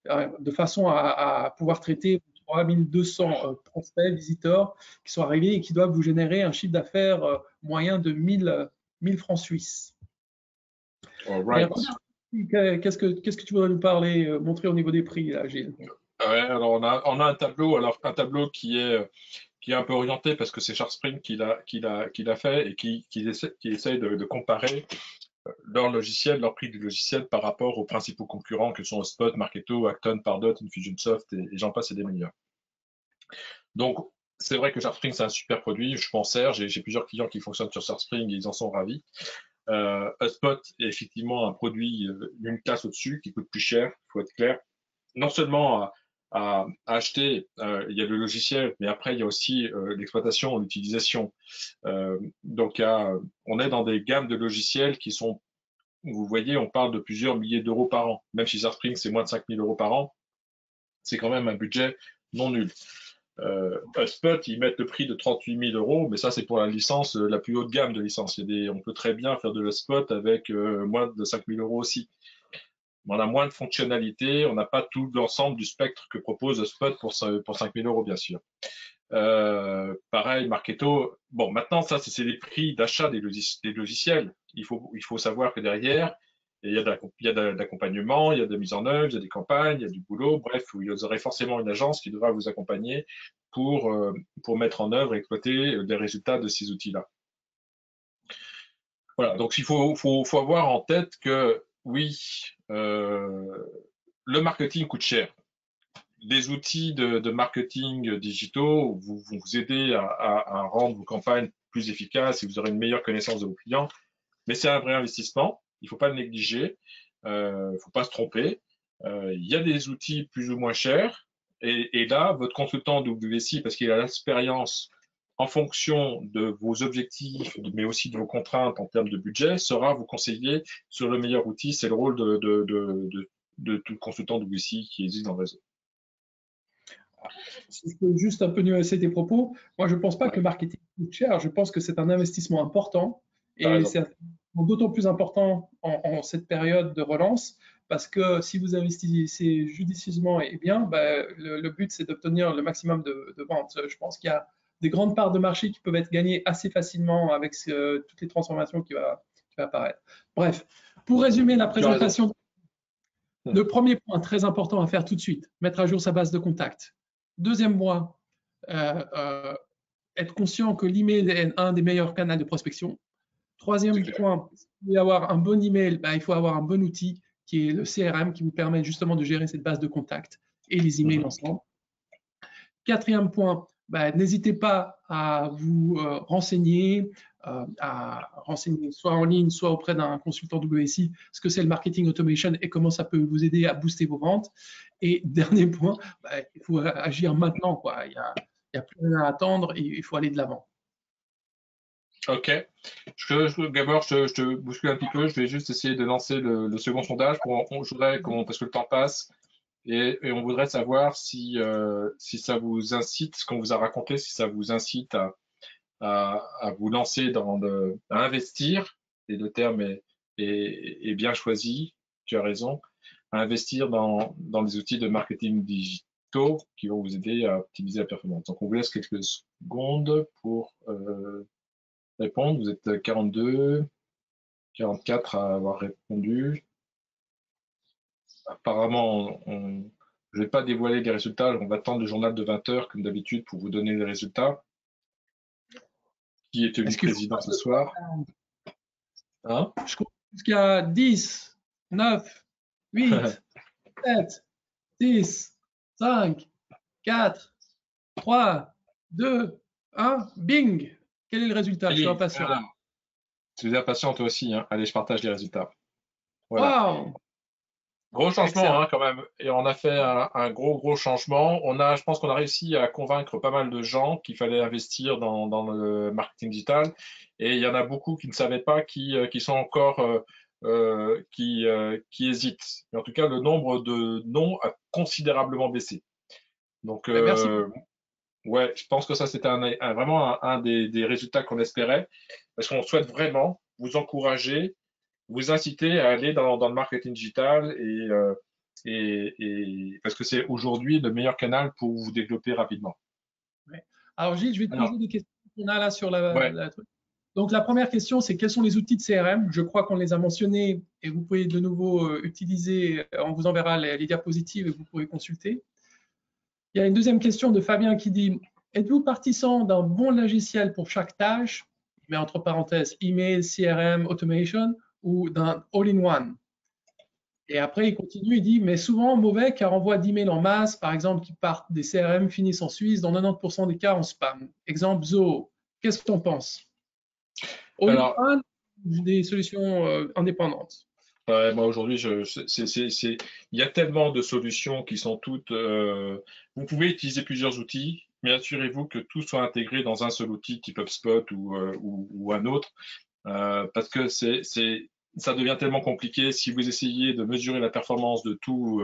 de façon à pouvoir traiter 3200 prospects, visiteurs qui sont arrivés et qui doivent vous générer un chiffre d'affaires moyen de 1000 francs suisses. Right. Qu'est-ce que tu voudrais nous parler, montrer au niveau des prix, là, Gilles? Ouais, alors on a un tableau qui est un peu orienté parce que c'est SharpSpring qui l'a fait et qui essaye de comparer leur prix du logiciel par rapport aux principaux concurrents que sont HubSpot, Marketo, Acton, Pardot, Infusionsoft et j'en passe et des meilleurs. Donc, c'est vrai que SharpSpring, c'est un super produit. Je m'en sers. J'ai plusieurs clients qui fonctionnent sur SharpSpring et ils en sont ravis. HubSpot est effectivement un produit d'une classe au-dessus qui coûte plus cher, il faut être clair. Non seulement à acheter, il y a le logiciel, mais après, il y a aussi l'exploitation, l'utilisation. Donc, on est dans des gammes de logiciels qui sont, vous voyez, on parle de plusieurs milliers d'euros par an. Même si SharpSpring, c'est moins de 5 000 euros par an, c'est quand même un budget non nul. HubSpot, ils mettent le prix de 38 000 euros, mais ça, c'est pour la licence, la plus haute gamme de licence. On peut très bien faire de HubSpot avec moins de 5 000 euros aussi. On a moins de fonctionnalités, on n'a pas tout l'ensemble du spectre que propose HubSpot pour 5 000 euros, bien sûr. Pareil, Marketo. Bon, maintenant, ça, c'est les prix d'achat des logiciels. Il faut savoir que derrière, Et il y a de l'accompagnement, il y a de la mise en œuvre, il y a des campagnes, il y a du boulot. Bref, vous aurez forcément une agence qui devra vous accompagner pour mettre en œuvre et exploiter les résultats de ces outils-là. Voilà, donc il faut avoir en tête que oui, le marketing coûte cher. Les outils de marketing digitaux vont vous aider à rendre vos campagnes plus efficaces et vous aurez une meilleure connaissance de vos clients. Mais c'est un vrai investissement, il ne faut pas le négliger, il ne faut pas se tromper. Il y a des outils plus ou moins chers et là, votre consultant WSI, parce qu'il a l'expérience en fonction de vos objectifs, mais aussi de vos contraintes en termes de budget, saura vous conseiller sur le meilleur outil. C'est le rôle de tout consultant WSI qui existe dans le réseau. Si je peux juste un peu nuancer tes propos, moi je ne pense pas que le marketing coûte cher, je pense que c'est un investissement important et c'est d'autant plus important en cette période de relance parce que si vous investissez judicieusement et bien, bah, le but c'est d'obtenir le maximum de ventes. Je pense qu'il y a des grandes parts de marché qui peuvent être gagnées assez facilement avec toutes les transformations qui vont apparaître. Bref, pour résumer la présentation, le premier point très important à faire tout de suite, mettre à jour sa base de contacts. Deuxième point, être conscient que l'email est un des meilleurs canaux de prospection. Troisième point, il faut avoir un bon email, il faut avoir un bon outil qui est le CRM qui vous permet justement de gérer cette base de contacts et les emails ensemble. Quatrième point, n'hésitez pas à vous renseigner soit en ligne, soit auprès d'un consultant WSI, ce que c'est le marketing automation et comment ça peut vous aider à booster vos ventes. Et dernier point, il faut agir maintenant, quoi. Il n'y a plus rien à attendre et il faut aller de l'avant. Ok. Gabor, je te bouscule un petit peu. Je vais juste essayer de lancer le second sondage. Parce que le temps passe. Et on voudrait savoir si ça vous incite, ce qu'on vous a raconté, si ça vous incite à vous lancer à investir, et le terme est bien choisi, tu as raison, à investir dans des outils de marketing digitaux qui vont vous aider à optimiser la performance. Donc on vous laisse quelques secondes pour répondre. Vous êtes 42, 44 à avoir répondu. Apparemment, je ne vais pas dévoiler les résultats. On va attendre le journal de 20 heures, comme d'habitude, pour vous donner les résultats. Qui est élu président ce soir? Hein? Je compte jusqu'à 10, 9, 8, 7, 6, 5, 4, 3, 2, 1. Bing! Quel est le résultat? Je suis impatient. Tu es impatient toi aussi. Hein? Allez, je partage les résultats. Voilà. Wow. Gros changement quand même. Et on a fait un gros changement. Je pense qu'on a réussi à convaincre pas mal de gens qu'il fallait investir dans le marketing digital. Et il y en a beaucoup qui ne savaient pas, qui sont encore, qui hésitent. Mais en tout cas, le nombre de non a considérablement baissé. Donc, merci. Ouais, je pense que ça, c'était vraiment un des résultats qu'on espérait. Parce qu'on souhaite vraiment vous encourager, vous inciter à aller dans le marketing digital et parce que c'est aujourd'hui le meilleur canal pour vous développer rapidement. Ouais. Alors Gilles, je vais te poser des questions qu'on a là sur la truc. Donc la première question, c'est quels sont les outils de CRM? Je crois qu'on les a mentionnés et vous pouvez de nouveau utiliser, on vous enverra les diapositives et vous pouvez consulter. Il y a une deuxième question de Fabien qui dit « Êtes-vous partisan d'un bon logiciel pour chaque tâche ?» mais entre parenthèses, email, CRM, automation, ou d'un all-in-one. Et après, il continue, il dit, mais souvent mauvais car envoi d'emails en masse, par exemple, qui partent des CRM, finissent en Suisse, dans 90% des cas en spam. Exemple, Zoho. Qu'est-ce que tu en penses? All-in-one, des solutions indépendantes. Moi aujourd'hui, il y a tellement de solutions qui sont toutes. Vous pouvez utiliser plusieurs outils, mais assurez-vous que tout soit intégré dans un seul outil type HubSpot ou un autre, parce que ça devient tellement compliqué si vous essayez de mesurer la performance de tout,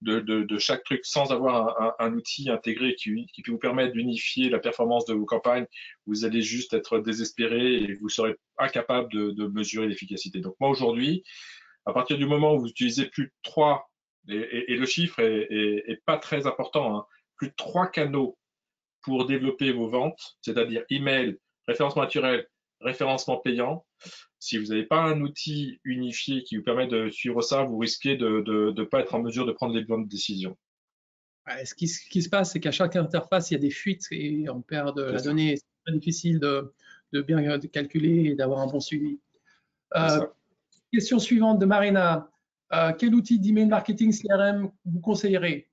de chaque truc sans avoir un outil intégré qui peut vous permettre d'unifier la performance de vos campagnes. Vous allez juste être désespéré et vous serez incapable de mesurer l'efficacité. Donc moi aujourd'hui, à partir du moment où vous utilisez plus de 3, et le chiffre est pas très important, hein, plus de 3 canaux pour développer vos ventes, c'est-à-dire email, référencement naturel, référencement payant. Si vous n'avez pas un outil unifié qui vous permet de suivre ça, vous risquez de ne pas être en mesure de prendre les bonnes décisions. Ce qui se passe, c'est qu'à chaque interface, il y a des fuites et on perd de la donnée. C'est très difficile de bien calculer et d'avoir un bon suivi. Question suivante de Marina. Quel outil d'email marketing CRM vous conseillerez?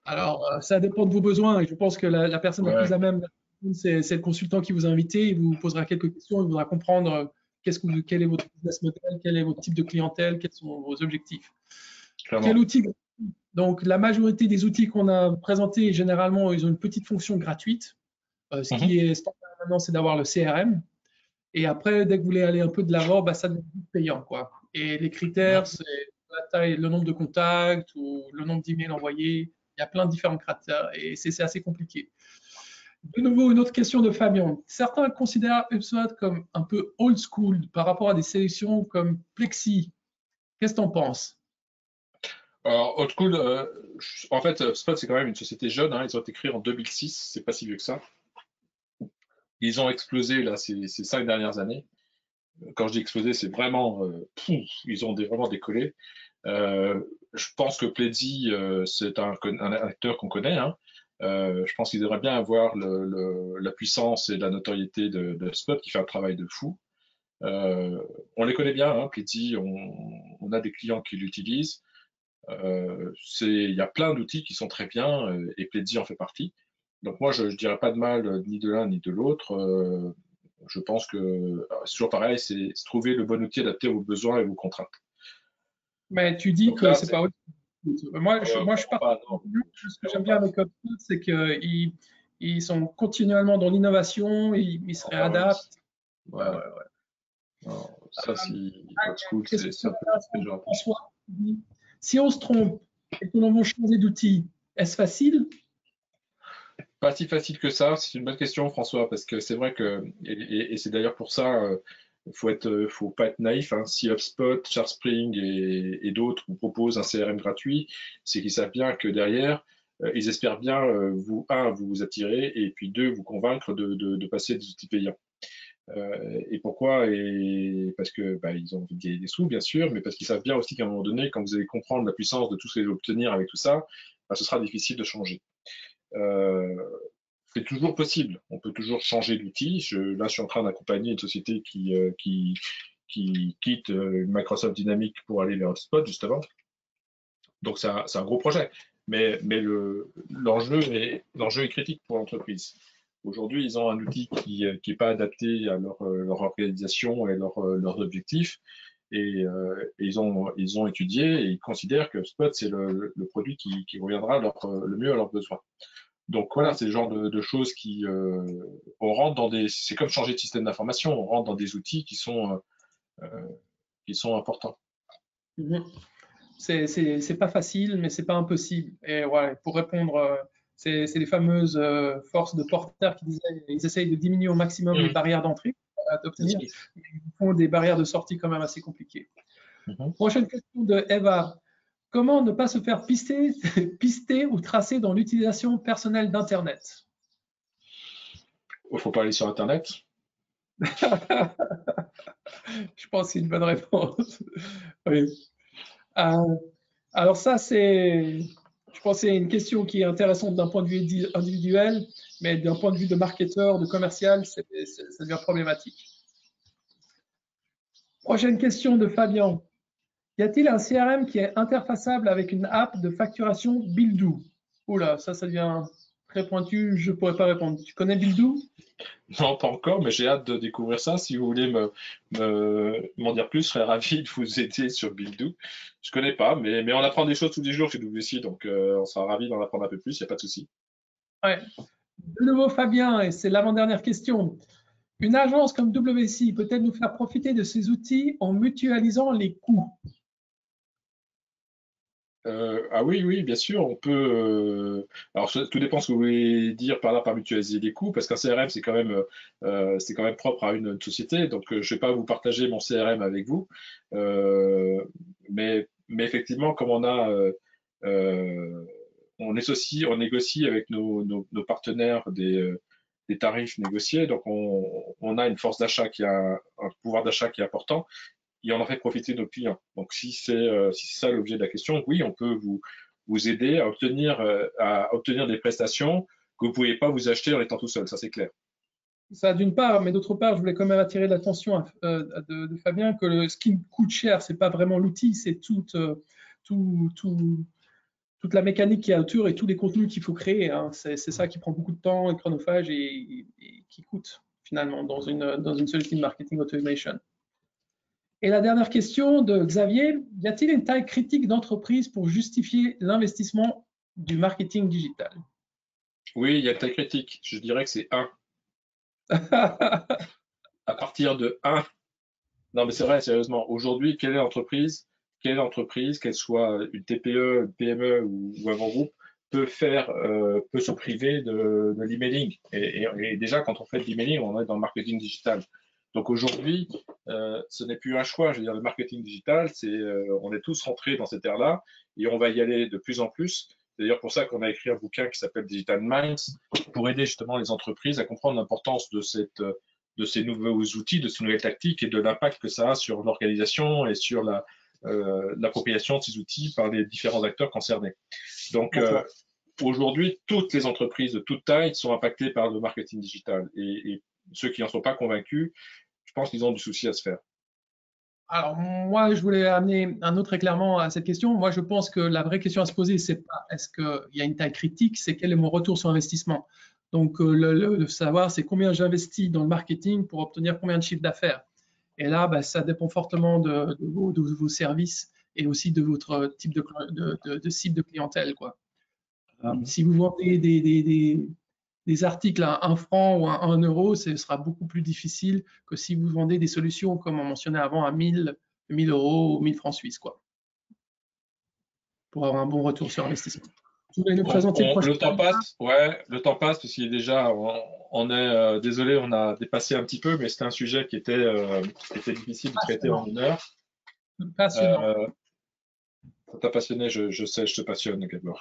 Alors, ça dépend de vos besoins et je pense que la personne la plus à même, c'est le consultant qui vous a invité. Il vous posera quelques questions, il voudra comprendre quel est votre business model, quel est votre type de clientèle, quels sont vos objectifs. Clairement. Quel outil? Donc, la majorité des outils qu'on a présentés, généralement, ils ont une petite fonction gratuite. Ce qui est standard maintenant, c'est d'avoir le CRM. Et après, dès que vous voulez aller un peu de l'avant, ça devient payant, quoi. Et les critères, c'est la taille, le nombre de contacts ou le nombre d'emails envoyés. Il y a plein de différents critères et c'est assez compliqué. De nouveau, une autre question de Fabien. Certains considèrent HubSpot comme un peu old school par rapport à des solutions comme Plexi. Qu'est-ce que tu en penses? Alors, old school, en fait, HubSpot, c'est quand même une société jeune. Ils ont été créés en 2006, c'est pas si vieux que ça. Ils ont explosé là ces 5 dernières années. Quand je dis explosé, c'est vraiment, ils ont vraiment décollé. Je pense que Pledzi, c'est un acteur qu'on connaît. Je pense qu'ils devraient bien avoir la puissance et la notoriété de HubSpot qui fait un travail de fou. On les connaît bien, Pledzi, on a des clients qui l'utilisent. Il y a plein d'outils qui sont très bien et Pledzi en fait partie. Donc moi, je ne dirais pas de mal ni de l'un ni de l'autre. Je pense que c'est toujours pareil, c'est trouver le bon outil adapté à vos besoins et vos contraintes. Mais tu dis que c'est pas. Moi, je suis pas. Ce que j'aime bien avec HubSpot, c'est qu'ils sont continuellement dans l'innovation, ils se réadaptent. Non, ça, c'est cool, c'est ça. François, si on se trompe et que l'on veut changer d'outil, est-ce facile? Pas si facile que ça. C'est une bonne question, François, parce que c'est vrai que, et c'est d'ailleurs pour ça, faut pas être naïf. Si HubSpot, ChartSpring et d'autres vous proposent un CRM gratuit, c'est qu'ils savent bien que derrière, ils espèrent bien vous attirer et puis deux, vous convaincre de passer des outils payants. Et pourquoi? Parce que ils ont des sous, bien sûr, mais parce qu'ils savent bien aussi qu'à un moment donné, quand vous allez comprendre la puissance de tout ce que vous allez obtenir avec tout ça, ce sera difficile de changer. C'est toujours possible. On peut toujours changer d'outil. Là, je suis en train d'accompagner une société qui quitte Microsoft Dynamics pour aller vers HubSpot, justement. Donc, c'est un gros projet. Mais l'enjeu est critique pour l'entreprise. Aujourd'hui, ils ont un outil qui n'est pas adapté à leur organisation et leurs objectifs. Et ils ont étudié et ils considèrent que HubSpot, c'est le produit qui reviendra le mieux à leurs besoins. Donc voilà, c'est le genre de choses on rentre c'est comme changer de système d'information, on rentre dans des outils qui sont importants. C'est pas facile, mais c'est pas impossible. Et voilà, pour répondre, c'est les fameuses forces de Porter qui disaient ils essayent de diminuer au maximum les barrières d'entrée à obtenir. Ils font des barrières de sortie quand même assez compliquées. Prochaine question de Eva. Comment ne pas se faire pister ou tracer dans l'utilisation personnelle d'Internet? Il ne faut pas aller sur Internet. Je pense que c'est une bonne réponse. Oui. Alors ça, je pense que c'est une question qui est intéressante d'un point de vue individuel, mais d'un point de vue de marketeur, de commercial, ça devient problématique. Prochaine question de Fabien. Y a-t-il un CRM qui est interfaçable avec une app de facturation Bildoo? Oula, ça devient très pointu, je ne pourrais pas répondre. Tu connais Bildoo? Non, pas encore, mais j'ai hâte de découvrir ça. Si vous voulez m'en dire plus, je serais ravi de vous aider sur Bildoo. Je ne connais pas, mais on apprend des choses tous les jours chez WC, donc on sera ravi d'en apprendre un peu plus, il n'y a pas de souci. Ouais. De nouveau, Fabien, et c'est l'avant-dernière question. Une agence comme WC peut-elle nous faire profiter de ces outils en mutualisant les coûts? Oui, bien sûr, on peut. Alors, tout dépend ce que vous voulez dire par mutualiser les coûts, parce qu'un CRM, c'est quand même propre à une société. Donc, je ne vais pas vous partager mon CRM avec vous. Mais effectivement, comme on négocie avec nos partenaires des tarifs négociés. Donc, on a une force d'achat un pouvoir d'achat qui est important et on en fait profiter nos clients. Donc, si c'est ça l'objet de la question, oui, on peut vous aider à obtenir des prestations que vous ne pouvez pas vous acheter en étant tout seul, ça c'est clair. Ça d'une part, mais d'autre part, je voulais quand même attirer l'attention de Fabien que ce qui coûte cher, c'est pas vraiment l'outil, c'est toute la mécanique qui est autour et tous les contenus qu'il faut créer. Hein. C'est ça qui prend beaucoup de temps et chronophage et qui coûte finalement dans une solution de marketing automation. Et la dernière question de Xavier, y a-t-il une taille critique d'entreprise pour justifier l'investissement du marketing digital? Oui, il y a une taille critique. Je dirais que c'est 1. À partir de 1. Non, mais c'est vrai, sérieusement. Aujourd'hui, quelle entreprise, qu'elle soit une TPE, une PME ou un grand groupe, peut se priver de l'emailing. Et déjà, quand on fait de l'emailing, on est dans le marketing digital. Donc aujourd'hui, ce n'est plus un choix. Je veux dire, le marketing digital, on est tous rentrés dans cette ère-là et on va y aller de plus en plus. C'est d'ailleurs pour ça qu'on a écrit un bouquin qui s'appelle Digital Minds pour aider justement les entreprises à comprendre l'importance de ces nouveaux outils, de ces nouvelles tactiques et de l'impact que ça a sur l'organisation et sur l'appropriation de ces outils par les différents acteurs concernés. Donc aujourd'hui, toutes les entreprises de toute taille sont impactées par le marketing digital et ceux qui n'en sont pas convaincus, je pense qu'ils ont du souci à se faire. Alors, moi, je voulais amener un autre éclairement à cette question. Moi, je pense que la vraie question à se poser, c'est pas est-ce qu'il y a une taille critique, c'est quel est mon retour sur investissement. Donc, le savoir, c'est combien j'investis dans le marketing pour obtenir combien de chiffre d'affaires. Et là, bah, ça dépend fortement de vos services et aussi de votre type de cible de clientèle, quoi. Si vous vendez des articles à 1 franc ou à 1 euro, ce sera beaucoup plus difficile que si vous vendez des solutions, comme on mentionnait avant, à 1000 euros ou 1000 francs suisses, quoi, pour avoir un bon retour sur investissement. Vous voulez nous présenter le temps passe, ouais, le temps passe parce qu'il est déjà, désolé, on a dépassé un petit peu, mais c'était un sujet qui était difficile de traiter en 1 heure. Passionnant. Ça t'a passionné, je sais, je te passionne, Gabor.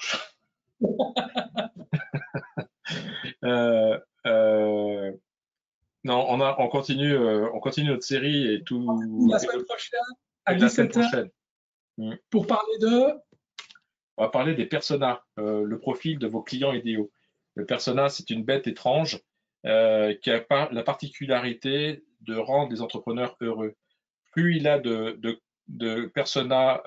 Non, on continue notre série et tout. La semaine prochaine, à 17h, pour parler on va parler des personas, le profil de vos clients idéaux. Le persona, c'est une bête étrange qui a la particularité de rendre les entrepreneurs heureux. Plus il a de personas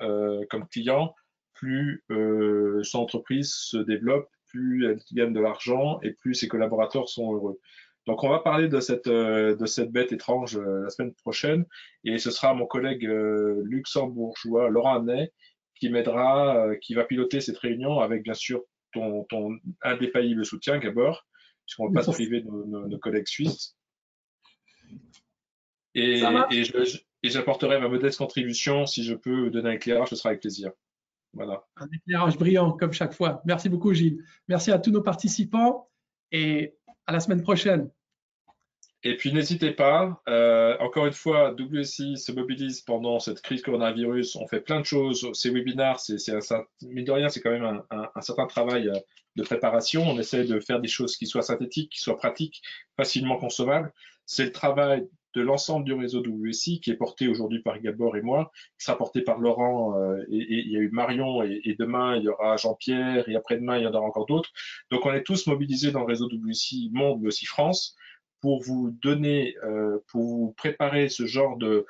comme client, plus son entreprise se développe, plus elle gagne de l'argent et plus ses collaborateurs sont heureux. Donc, on va parler de cette bête étrange la semaine prochaine et ce sera mon collègue luxembourgeois Laurent Hannet qui m'aidera, qui va piloter cette réunion avec bien sûr ton indéfaillible soutien, Gabor, puisqu'on ne va pas se priver de nos collègues suisses. Et j'apporterai ma modeste contribution. Si je peux donner un éclairage, ce sera avec plaisir. Voilà. Un éclairage brillant, comme chaque fois. Merci beaucoup, Gilles. Merci à tous nos participants et à la semaine prochaine. Et puis, n'hésitez pas. Encore une fois, WSI se mobilise pendant cette crise coronavirus. On fait plein de choses. Ces webinaires, mine de rien, c'est quand même un certain travail de préparation. On essaie de faire des choses qui soient synthétiques, qui soient pratiques, facilement consommables. C'est le travail de l'ensemble du réseau WSI qui est porté aujourd'hui par Gabor et moi, qui sera porté par Laurent et il y a eu Marion et demain il y aura Jean-Pierre et après-demain il y en aura encore d'autres. Donc on est tous mobilisés dans le réseau WSI Monde mais aussi France pour vous donner, pour vous préparer ce genre de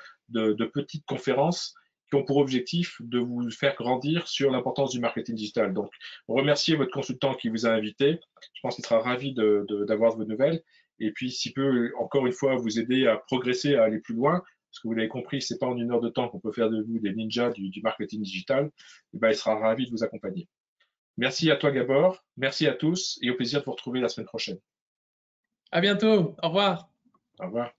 petites conférences qui ont pour objectif de vous faire grandir sur l'importance du marketing digital. Donc, remerciez votre consultant qui vous a invité. Je pense qu'il sera ravi d'avoir vos nouvelles. Et puis, s'il peut, encore une fois, vous aider à progresser, à aller plus loin, parce que vous l'avez compris, c'est pas en 1 heure de temps qu'on peut faire de vous des ninjas du marketing digital, et ben, il sera ravi de vous accompagner. Merci à toi, Gabor. Merci à tous et au plaisir de vous retrouver la semaine prochaine. À bientôt. Au revoir. Au revoir.